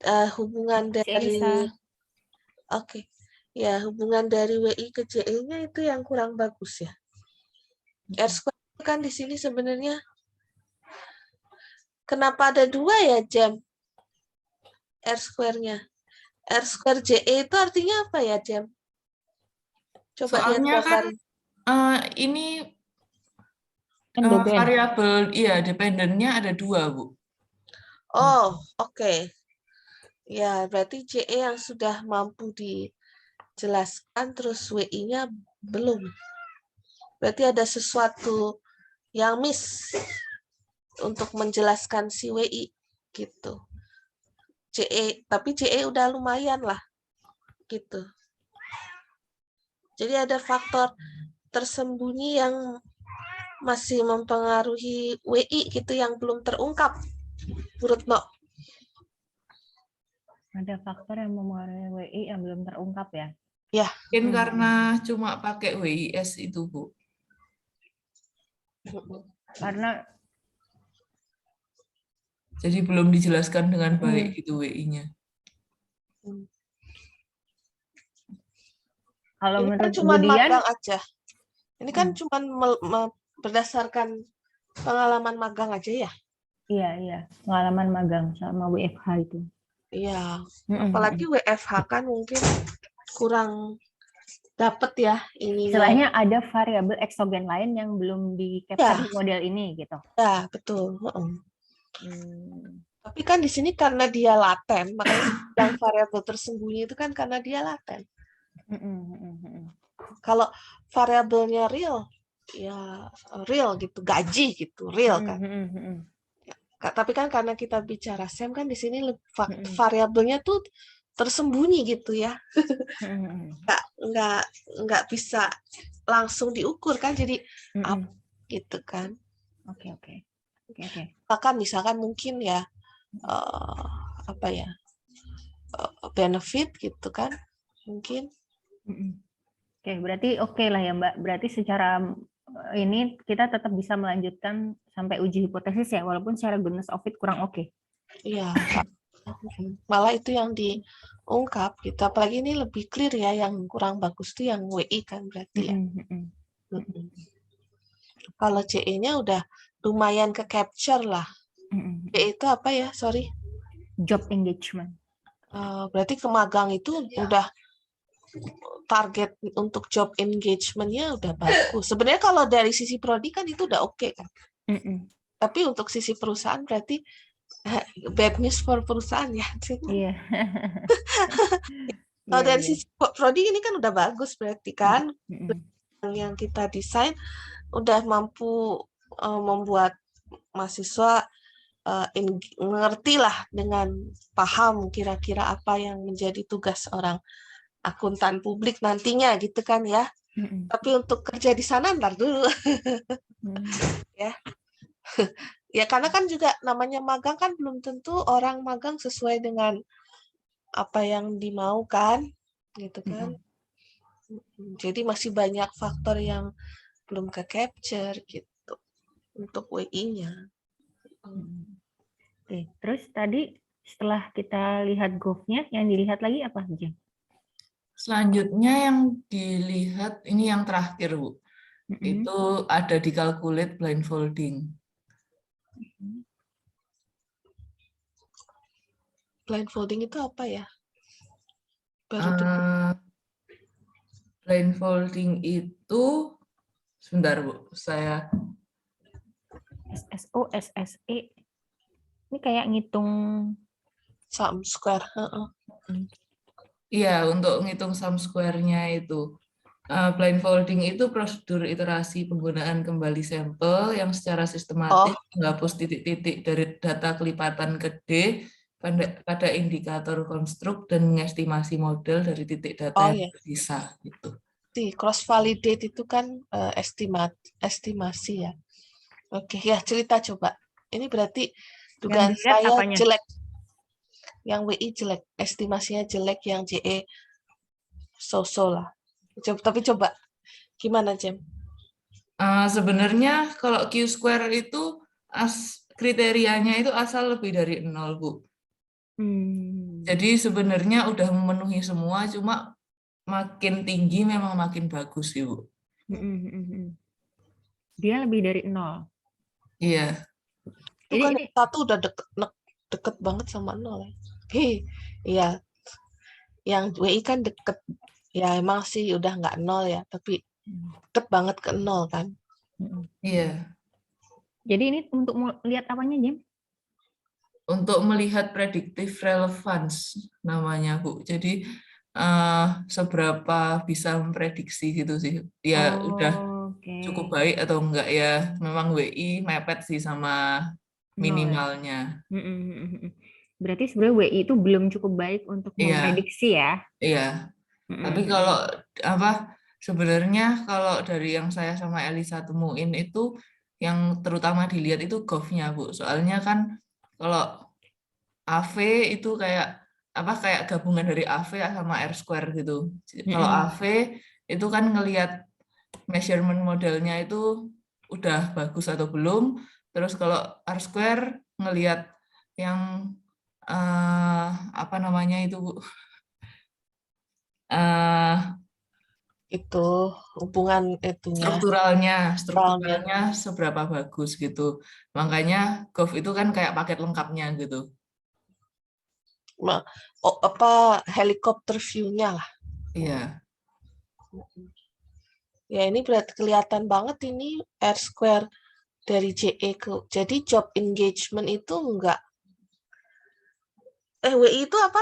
ya hubungan dari WI ke JE-nya itu yang kurang bagus ya. R square kan di sini sebenarnya kenapa ada 2 ya Jam? R square-nya. R square JE itu artinya apa ya Jam? Coba lihat Soalnya kan ini variabel, dependennya ada 2, Bu. Oh, oke. Ya, berarti JE yang sudah mampu dijelaskan, terus WI-nya belum. Berarti ada sesuatu yang miss untuk menjelaskan si WI, gitu. Tapi JE udah lumayan lah, gitu. Jadi ada faktor tersembunyi yang masih mempengaruhi WI gitu yang belum terungkap, menurut Mbak. Ada faktor yang mempengaruhi WI yang belum terungkap ya? Ya. Mungkin karena cuma pakai WIS itu, Bu. Karena jadi belum dijelaskan dengan baik gitu WI-nya. Kalau ini menurut kan cuma Budian, magang aja. Ini kan cuma berdasarkan pengalaman magang aja ya. Iya, pengalaman magang sama WFH itu. Iya, apalagi WFH kan mungkin kurang dapat ya ini. Istilahnya ada variabel eksogen lain yang belum di-capture di model ini gitu. Ya, betul. Tapi kan di sini karena dia laten, makanya yang variabel tersembunyi itu kan karena dia laten. Kalau variabelnya real, ya real gitu, gaji gitu, real kan. Tapi kan karena kita bicara SEM kan di sini variabelnya tuh tersembunyi gitu ya. Nggak bisa langsung diukur kan, jadi up gitu kan. Oke. Misalkan mungkin ya benefit gitu kan mungkin. Oke, berarti oke lah ya Mbak. Berarti secara ini kita tetap bisa melanjutkan sampai uji hipotesis ya, walaupun secara goodness of fit kurang oke. Iya. Malah itu yang diungkap gitu. Apalagi ini lebih clear ya, yang kurang bagus tuh yang WI kan berarti ya. Kalau CE-nya udah lumayan ke capture lah. Itu apa ya? Sorry. Job engagement. Berarti ke magang itu udah target untuk job engagement-nya udah bagus. Sebenarnya kalau dari sisi prodi kan itu udah oke kan. Tapi untuk sisi perusahaan berarti bad news for perusahaan ya. Iya. Kalau dari sisi prodi ini kan udah bagus berarti kan. Yang kita desain udah mampu membuat mahasiswa mengerti lah dengan paham kira-kira apa yang menjadi tugas orang akuntan publik nantinya gitu kan ya. Tapi untuk kerja di sana ntar dulu. Ya. Ya karena kan juga namanya magang kan belum tentu orang magang sesuai dengan apa yang dimaukan gitu kan. Jadi masih banyak faktor yang belum ke capture gitu untuk WI-nya. Oke, terus tadi setelah kita lihat GOV-nya, yang dilihat lagi apa, Jem? Selanjutnya yang dilihat, ini yang terakhir, Bu. Itu ada di calculate blindfolding. Blindfolding itu apa ya? Blindfolding itu, sebentar Bu, saya... SSO, SSE, ini kayak ngitung sum square. Iya, untuk ngitung sum square-nya itu. Blindfolding itu prosedur iterasi penggunaan kembali sampel yang secara sistematis menghapus titik-titik dari data kelipatan ke D pada indikator konstruk dan mengestimasi model dari titik data yang tersisa. Gitu. Cross validate itu kan estimasi ya. Oke, ya cerita coba. Ini berarti dugaan saya apanya? Jelek. Yang WI jelek, estimasinya jelek, yang JE so-so lah. Tapi coba, gimana Jem? Sebenarnya kalau Q-square itu kriterianya itu asal lebih dari 0, Bu. Jadi sebenarnya udah memenuhi semua, cuma makin tinggi memang makin bagus, Ibu. Dia lebih dari 0. Iya. Itu kan satu udah deket banget sama 0. Iya. Yang WI kan deket. Ya emang sih udah nggak 0 ya, tapi deket banget ke 0 kan. Iya. Jadi ini untuk lihat apanya, Jem? Untuk melihat predictive relevance namanya, Bu. Jadi seberapa bisa memprediksi gitu sih. Ya udah cukup baik atau enggak ya. Memang WI mepet sih sama minimalnya. Berarti sebenarnya WI itu belum cukup baik untuk memprediksi ya? Iya. Tapi kalau sebenarnya kalau dari yang saya sama Elisa temuin itu yang terutama dilihat itu GOV-nya, Bu. Soalnya kan kalau AV itu kayak gabungan dari AV sama R-square gitu. Kalau AV itu kan ngelihat measurement modelnya itu udah bagus atau belum. Terus kalau R-square ngelihat yang apa namanya itu, Bu? Itu hubungan itunya. Strukturalnya seberapa bagus gitu. Makanya GOV itu kan kayak paket lengkapnya gitu. Helikopter view-nya lah. Iya. Ya ini berarti kelihatan banget ini R-square dari JE ke. Jadi job engagement itu enggak. WI itu apa?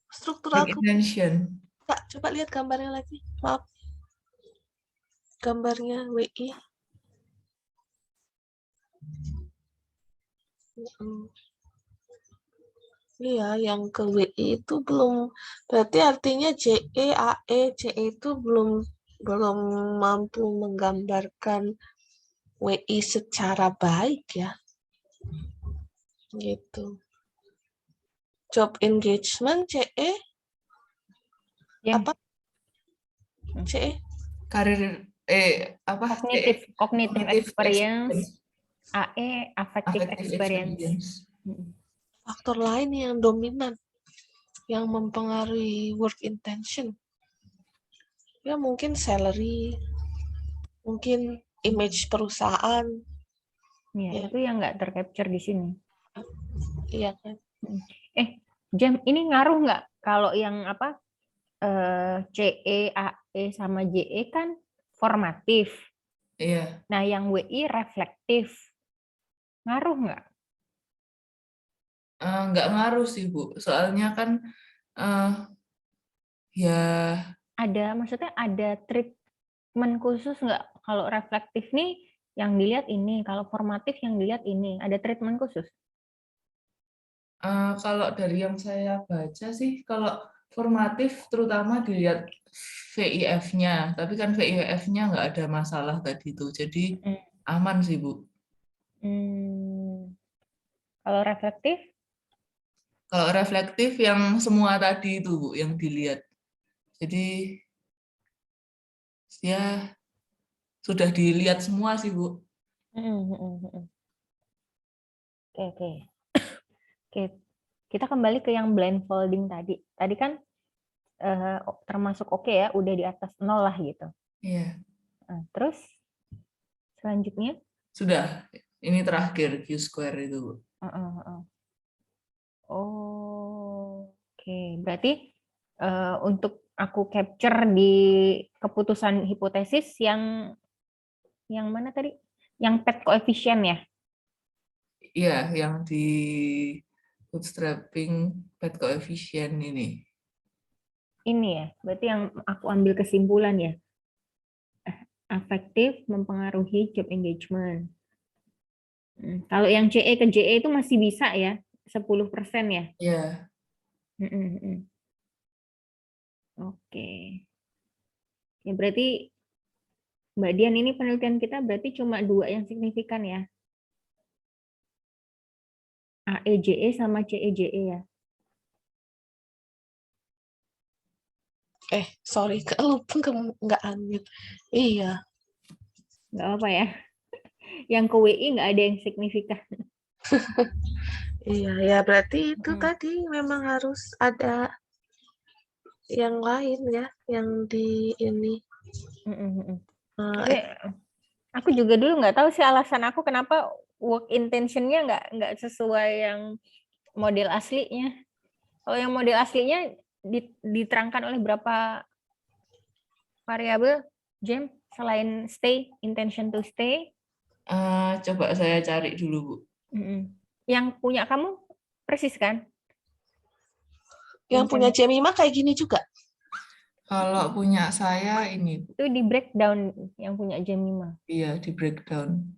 Struktural intention. Coba lihat gambarnya lagi. Maaf. Gambarnya WI. Iya, yang ke WI itu belum. Berarti artinya JE, AE, CE itu belum mampu menggambarkan WI secara baik ya. Gitu. Job engagement CE apa? CE karir cognitive experience. AE affective experience. Faktor lain yang dominan yang mempengaruhi work intention. Ya mungkin salary, mungkin image perusahaan, Ya, Ya. itu yang nggak tercapture di sini. Iya kan. Jam ini ngaruh nggak kalau yang apa CE, AE sama JE kan formatif. Iya. Nah, yang WI reflektif. Ngaruh nggak? Nggak ngaruh sih, Bu. Soalnya kan ya Maksudnya ada treatment khusus nggak? Kalau reflektif nih yang dilihat ini, kalau formatif yang dilihat ini, ada treatment khusus? kalau dari yang saya baca sih, kalau formatif terutama dilihat VIF-nya, tapi kan VIF-nya nggak ada masalah tadi itu, jadi aman sih, Bu. Kalau reflektif? Kalau reflektif yang semua tadi itu, Bu, yang dilihat. Jadi ya sudah dilihat semua sih, Bu. Oke. Oke, kita kembali ke yang blindfolding tadi. Tadi kan termasuk oke ya, udah di atas 0 lah gitu. Iya. Nah, terus selanjutnya? Sudah, ini terakhir Q-square itu, Bu. Oke, berarti untuk aku capture di keputusan hipotesis yang mana tadi? Yang PET coefficient ya? Iya, yang di bootstrapping PET coefficient ini. Ini ya, berarti yang aku ambil kesimpulan ya. Efektif mempengaruhi job engagement. Kalau yang CE ke JE itu masih bisa ya, 10% ya? Iya. Oke. Ya, berarti Mbak Dian, ini penelitian kita berarti cuma 2 yang signifikan ya? AEJE sama CEJE ya? Sorry, lupa nggak unmute. Iya. Nggak apa ya. Yang ke WI nggak ada yang signifikan. Iya, ya berarti itu tadi memang harus ada yang lain ya, yang di ini. Tapi aku juga dulu nggak tahu sih alasan aku kenapa work intention-nya nggak sesuai yang model aslinya. Kalau yang model aslinya diterangkan oleh berapa variabel, Jam, selain stay, intention to stay? Coba saya cari dulu, Bu. Yang punya kamu persis kan? Yang punya Jemima kayak gini juga? Kalau punya saya ini, Bu. Itu di breakdown yang punya Jemima. Iya, di breakdown.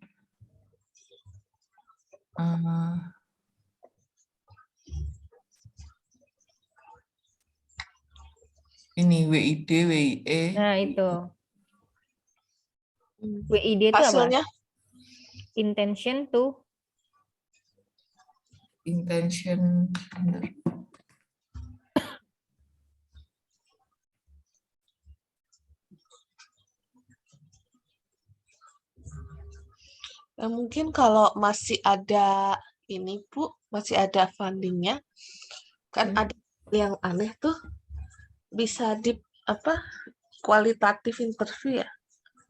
Ini WID, WIE. Nah, itu. WID itu hasilnya? apa? Intention to Intention. Mungkin kalau masih ada ini, Bu, masih ada fundingnya, kan ada yang aneh tuh, bisa di kualitatif interview ya,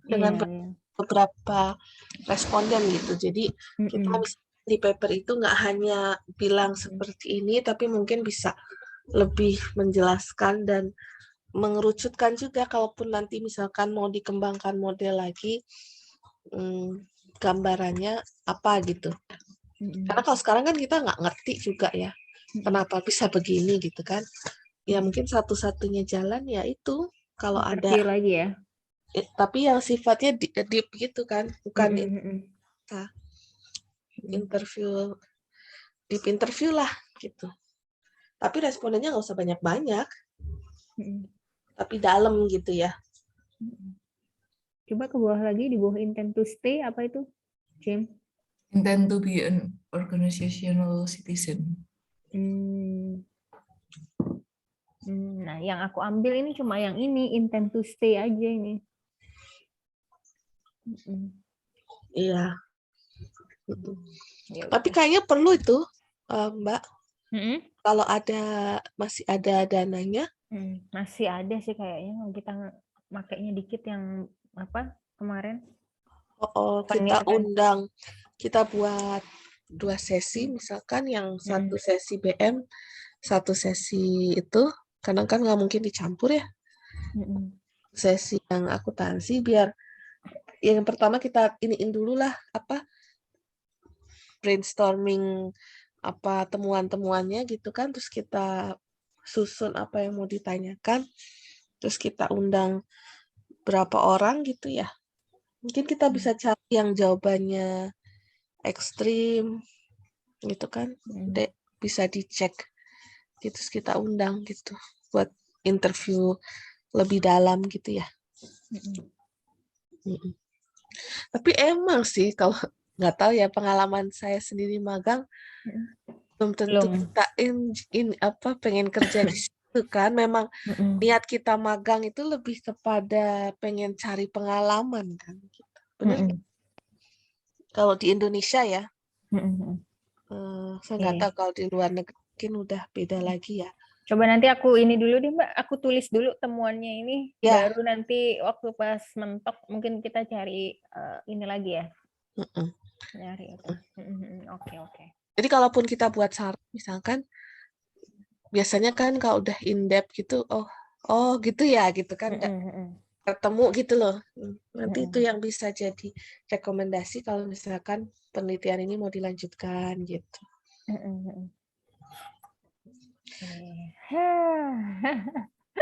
dengan beberapa responden gitu. Jadi kita bisa di paper itu nggak hanya bilang seperti ini, tapi mungkin bisa lebih menjelaskan dan mengerucutkan juga kalaupun nanti misalkan mau dikembangkan model lagi, gambarannya apa gitu. Karena kalau sekarang kan kita nggak ngerti juga ya, kenapa bisa begini gitu kan. Ya mungkin satu-satunya jalan ya itu, kalau ada lagi ya. Tapi yang sifatnya deep gitu kan, bukan interview, deep interview lah gitu. Tapi respondennya nggak usah banyak-banyak, tapi dalam gitu ya. Coba ke bawah lagi, di bawah intent to stay, apa itu, Jim? Intend to be an organizational citizen. Nah, yang aku ambil ini cuma yang ini, intent to stay aja ini. Iya. Tapi kayaknya perlu itu, Mbak. Kalau masih ada dananya. Masih ada sih kayaknya, kita makainya dikit yang apa kemarin. Kita undang kita buat 2 sesi, misalkan yang satu sesi BM, satu sesi itu, karena kan nggak mungkin dicampur ya. Sesi yang akuntansi biar yang pertama kita iniin dulu lah brainstorming apa temuan-temuannya gitu kan, terus kita susun apa yang mau ditanyakan, terus kita undang berapa orang gitu ya. Mungkin kita bisa cari yang jawabannya ekstrim gitu kan, bisa dicek gitu, terus kita undang gitu buat interview lebih dalam gitu ya. Tapi emang sih kalau nggak tahu ya, pengalaman saya sendiri magang belum tentu kita pengen kerja di situ kan. Memang niat kita magang itu lebih kepada pengen cari pengalaman kan gitu. Benar nggak? Kalau di Indonesia ya, saya nggak tahu kalau di luar negeri mungkin udah beda lagi ya. Coba nanti aku ini dulu deh Mbak, aku tulis dulu temuannya ini, Ya. baru nanti waktu pas mentok mungkin kita cari ini lagi ya. Nyari apa? Oke. Jadi kalaupun kita buat saran, misalkan biasanya kan kalau udah in depth gitu, oh gitu ya, gitu kan, nggak ketemu gitu loh. Nanti itu yang bisa jadi rekomendasi kalau misalkan penelitian ini mau dilanjutkan gitu.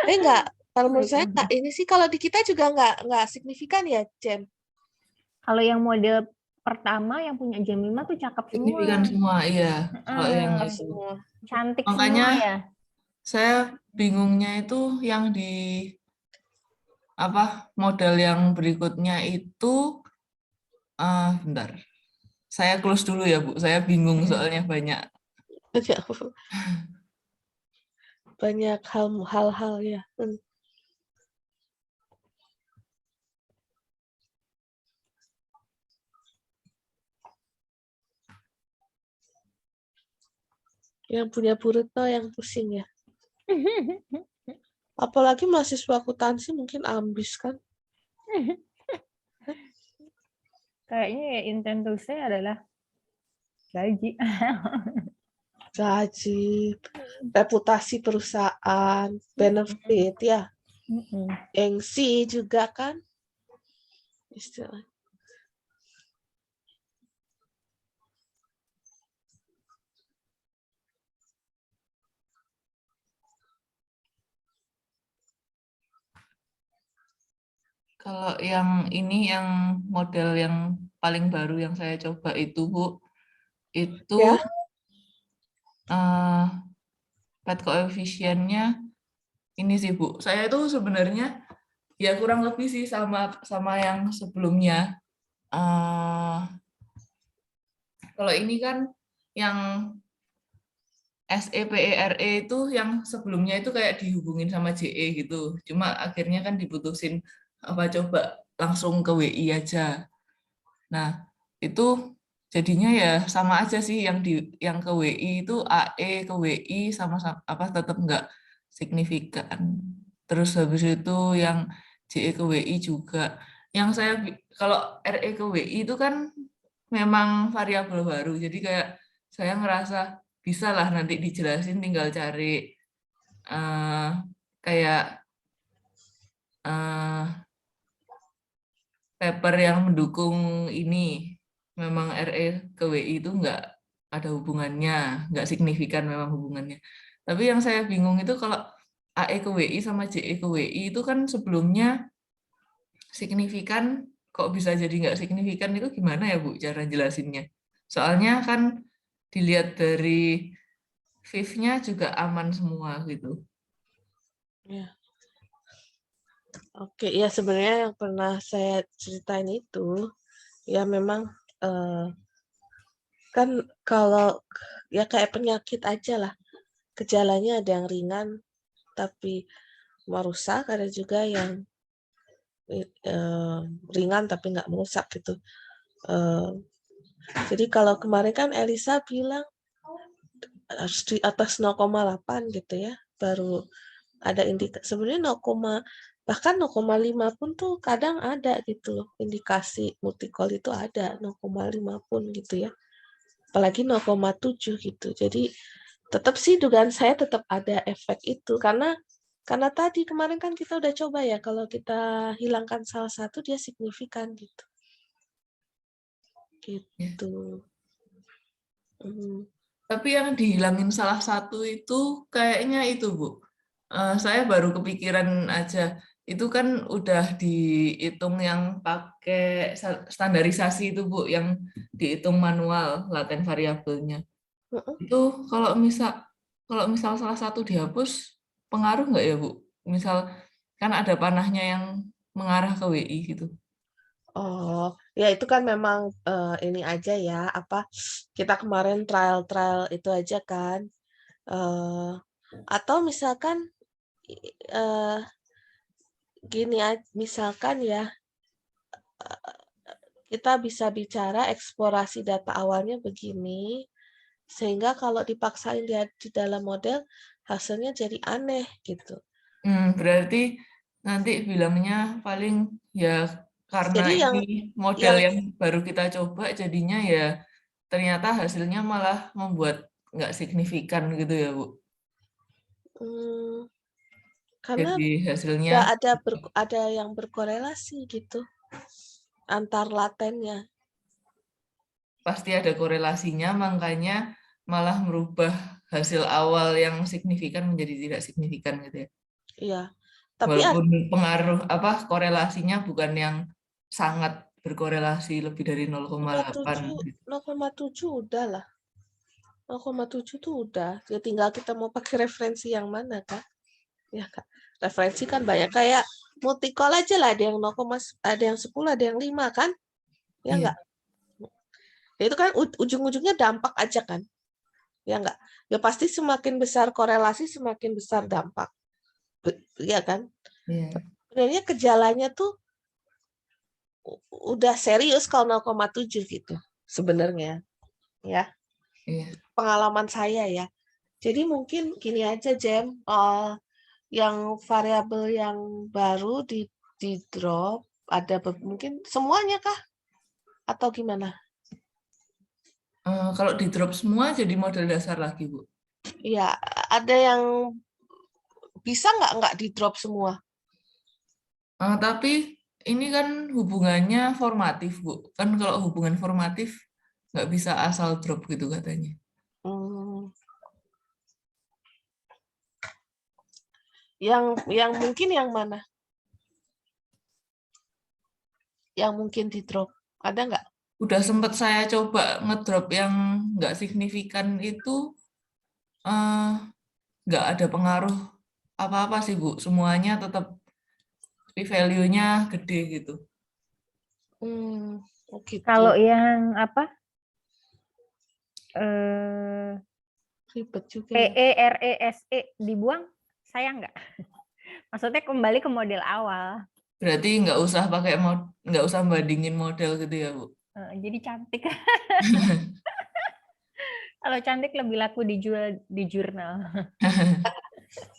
Enggak, kalau menurut saya enggak, ini sih kalau di kita juga enggak signifikan ya, Jem. Kalau yang model pertama yang punya Jemima tuh cakep semua. Signifikan semua, iya. Kalau yang itu. Cantik makanya semua ya. Saya bingungnya itu yang di model yang berikutnya itu, bentar. Saya close dulu ya, Bu. Saya bingung soalnya banyak. Banyak hal-hal ya. Yang punya Burito yang pusing ya. Apalagi mahasiswa akuntansi mungkin ambis kan. Kayaknya ya intentusnya adalah gaji. Gaji, reputasi perusahaan, benefit ya. Gengsi juga kan. Istilah. Kalau yang ini, yang model yang paling baru yang saya coba itu, Bu, itu Ya? Pet koefisiennya ini sih, Bu. Saya itu sebenarnya ya kurang lebih sih sama yang sebelumnya. Kalau ini kan yang SEPERE itu yang sebelumnya itu kayak dihubungin sama JE gitu. Cuma akhirnya kan diputusin coba langsung ke WI aja. Nah, itu jadinya ya sama aja sih, yang ke WI itu AE ke WI sama tetap nggak signifikan. Terus habis itu yang JE ke WI juga. Yang saya kalau RE ke WI itu kan memang variabel baru. Jadi kayak saya ngerasa bisa lah nanti dijelasin, tinggal cari kayak paper yang mendukung ini. Memang RE ke WI itu nggak ada hubungannya, nggak signifikan memang hubungannya. Tapi yang saya bingung itu kalau AE ke WI sama JE ke WI itu kan sebelumnya signifikan, kok bisa jadi nggak signifikan, itu gimana ya Bu cara jelasinnya? Soalnya kan dilihat dari Viv-nya juga aman semua gitu. Ya. Oke, ya sebenarnya yang pernah saya ceritain itu, ya memang kan kalau ya kayak penyakit aja lah, gejalanya ada yang ringan tapi merusak, ada juga yang ringan tapi nggak merusak gitu. Jadi kalau kemarin kan Elisa bilang harus di atas 0,8 gitu ya, baru ada sebenarnya bahkan 0,5 pun tuh kadang ada gitu loh, indikasi multicol itu ada 0,5 pun gitu ya, apalagi 0,7 gitu. Jadi tetap sih dugaan saya tetap ada efek itu, karena tadi kemarin kan kita udah coba ya, kalau kita hilangkan salah satu dia signifikan gitu. Gitu. Tapi yang dihilangin salah satu itu kayaknya itu, Bu. Saya baru kepikiran aja. Itu kan udah dihitung yang pakai standarisasi itu, Bu, yang dihitung manual laten variabelnya. Itu kalau misal salah satu dihapus, pengaruh nggak ya, Bu? Misal kan ada panahnya yang mengarah ke WI gitu. Oh, ya itu kan memang ini aja ya, kita kemarin trial itu aja kan. Atau misalkan gini, misalkan ya, kita bisa bicara eksplorasi data awalnya begini, sehingga kalau dipaksain di dalam model, hasilnya jadi aneh gitu. Berarti nanti bilangnya paling ya karena Jadi ini model yang baru kita coba, jadinya ya ternyata hasilnya malah membuat nggak signifikan gitu ya, Bu. Karena Jadi hasilnya nggak ada yang berkorelasi gitu antar latennya. pasti ada korelasinya, makanya malah merubah hasil awal yang signifikan menjadi tidak signifikan gitu ya. Iya. Tapi Walaupun pengaruh korelasinya bukan yang sangat berkorelasi lebih dari 0,8. 0,7 udah lah. 0,7 tuh udah. Ya tinggal kita mau pakai referensi yang mana kan? Ya Kak. Referensi kan banyak, kayak multicol aja lah, ada yang 0, ada yang 10, ada yang 5 kan? Ya enggak? Ya, itu kan ujung-ujungnya dampak aja kan? Ya enggak? Ya pasti semakin besar korelasi semakin besar dampak. Iya kan? Iya. Sebenarnya gejalanya tuh udah serius kalau 0,7 gitu sebenarnya. Ya. Iya. Pengalaman saya ya. Jadi mungkin gini aja, Jem, yang variabel yang baru di drop ada mungkin semuanya kah? Atau gimana? Kalau di drop semua jadi model dasar lagi, Bu. Iya, ada yang bisa nggak di drop semua? Tapi ini kan hubungannya formatif, Bu. Kan kalau hubungan formatif nggak bisa asal drop gitu katanya. Yang mungkin yang mana? Yang mungkin di drop ada nggak? Udah sempat saya coba ngedrop yang nggak signifikan itu, nggak ada pengaruh apa-apa sih, Bu. Semuanya tetap p-value-nya gede gitu. Gitu. Kalau yang apa? Ribet juga. PERESE dibuang, sayang nggak? Maksudnya kembali ke model awal. Berarti nggak usah bandingin model gitu ya, Bu? Jadi cantik. Kalau cantik lebih laku dijual di jurnal.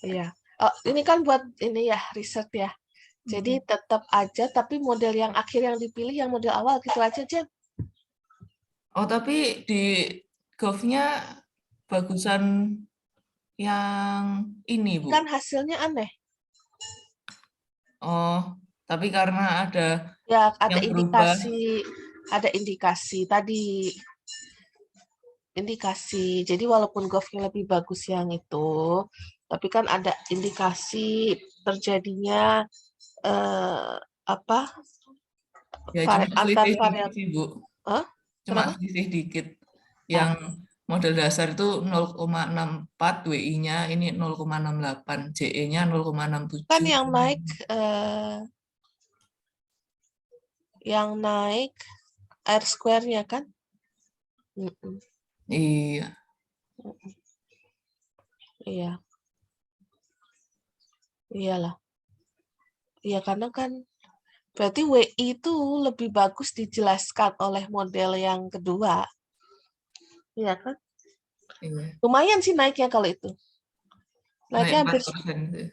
Iya. Oh, ini kan buat ini ya, riset ya. Jadi tetap aja, tapi model yang akhir yang dipilih yang model awal gitu aja, Jen. Oh, tapi di Gov-nya bagusan yang ini, Bu. Kan hasilnya aneh. Oh, tapi karena ada Ya, ada yang berubah. indikasi tadi. Indikasi. Jadi walaupun Gov-nya lebih bagus yang itu, tapi kan ada indikasi terjadinya Ya, cuma antar selisih dikit variabel. sih, Bu. Cuma Kenapa? selisih dikit. Yang model dasar itu 0,64 WI-nya, ini 0,68, JE-nya 0,67. Kan yang naik R square-nya kan? Iya. Iya. Iyalah. Iya, karena kan berarti WI itu lebih bagus dijelaskan oleh model yang kedua. Iya kan? Iya. Lumayan sih naiknya kalau itu. Naiknya Naik 4%.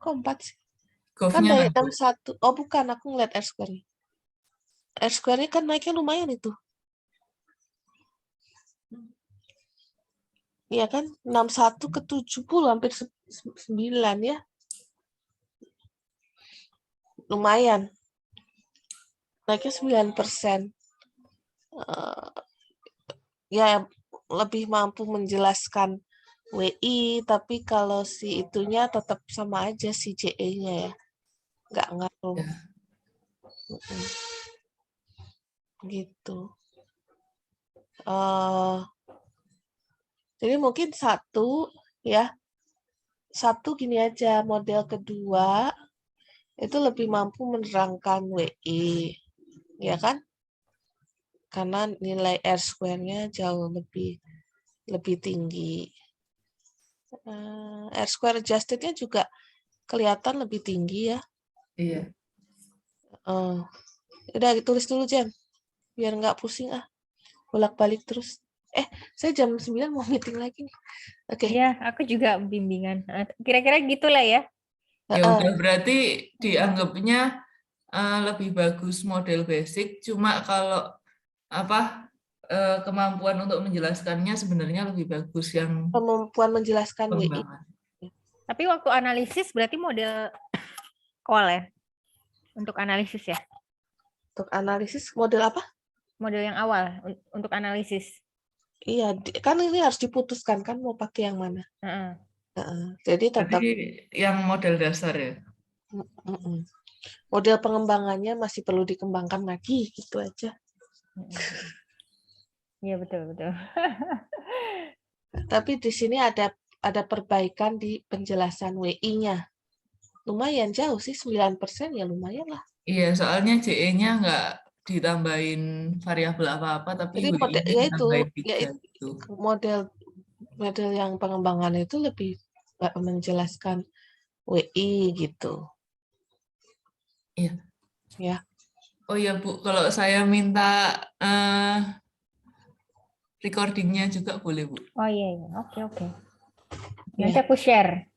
Kok 4 sih? Kan Golfnya dari kan? 61. Oh bukan, aku ngeliat R square-nya. R square-nya kan naiknya lumayan itu. Iya kan? 61 ke 70 hampir 9 ya. Lumayan. Naiknya 9%. Ya lebih mampu menjelaskan WI, tapi kalau si itunya tetap sama aja si JE-nya ya. Nggak ngaruh. Ya. Gitu. Jadi mungkin satu gini aja, model kedua itu lebih mampu menerangkan WI, ya kan? Karena nilai R square-nya jauh lebih tinggi. R square adjusted-nya juga kelihatan lebih tinggi ya. Iya. Udah tulis dulu Jen, biar nggak pusing bolak-balik terus. Saya jam 9 mau meeting lagi nih. Oke. Iya, aku juga bimbingan. Kira-kira gitulah ya. Ya udah berarti dianggapnya lebih bagus model basic, cuma kalau kemampuan untuk menjelaskannya sebenarnya lebih bagus yang Kemampuan menjelaskan WI. pengembangan. Tapi waktu analisis berarti model call ya? Untuk analisis ya? Untuk analisis model apa? Model yang awal untuk analisis. Iya, kan ini harus diputuskan kan mau pakai yang mana. Jadi tetap yang model dasar ya. Model pengembangannya masih perlu dikembangkan lagi, gitu aja. Iya betul. Tapi di sini ada perbaikan di penjelasan WI-nya. Lumayan jauh sih, 9% ya lumayan lah. Iya, soalnya JE-nya nggak ditambahin variabel apa-apa, tapi Jadi WI-nya ditambahin 3 gitu. Model yang pengembangan itu lebih menjelaskan WI gitu. Iya. Ya. Oh iya Bu, kalau saya minta recordingnya juga boleh Bu? Oh iya. Oke. Nanti aku share.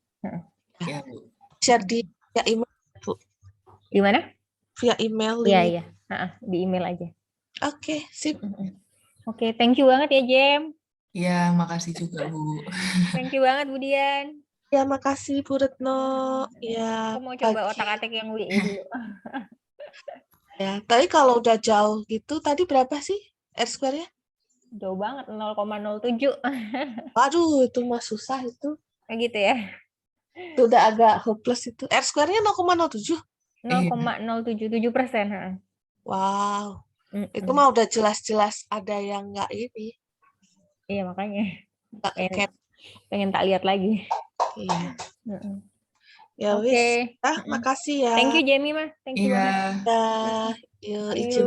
Ya Bu. Share via email Bu. Di mana? Via email. Iya. Di email aja. Oke, sip. Oke, thank you banget ya Jem. Ya, makasih juga Bu. Thank you banget Bu Dian. Ya, makasih Bu Retno. Ya, Aku mau coba otak-atik yang WI dulu. Ya, tapi kalau udah jauh gitu, tadi berapa sih R square-nya? Jauh banget, 0,07. Waduh, itu mah susah itu. Kayak gitu ya. Itu udah agak hopeless itu. R square-nya 0,07? 0,077%. Wow. Itu mah udah jelas-jelas ada yang nggak ini. Iya, makanya. Nggak Pengen tak lihat lagi. Iya. Ya Oke. wis. Makasih ya. Thank you Jamie mah. Thank you banget. Ya, yuk izin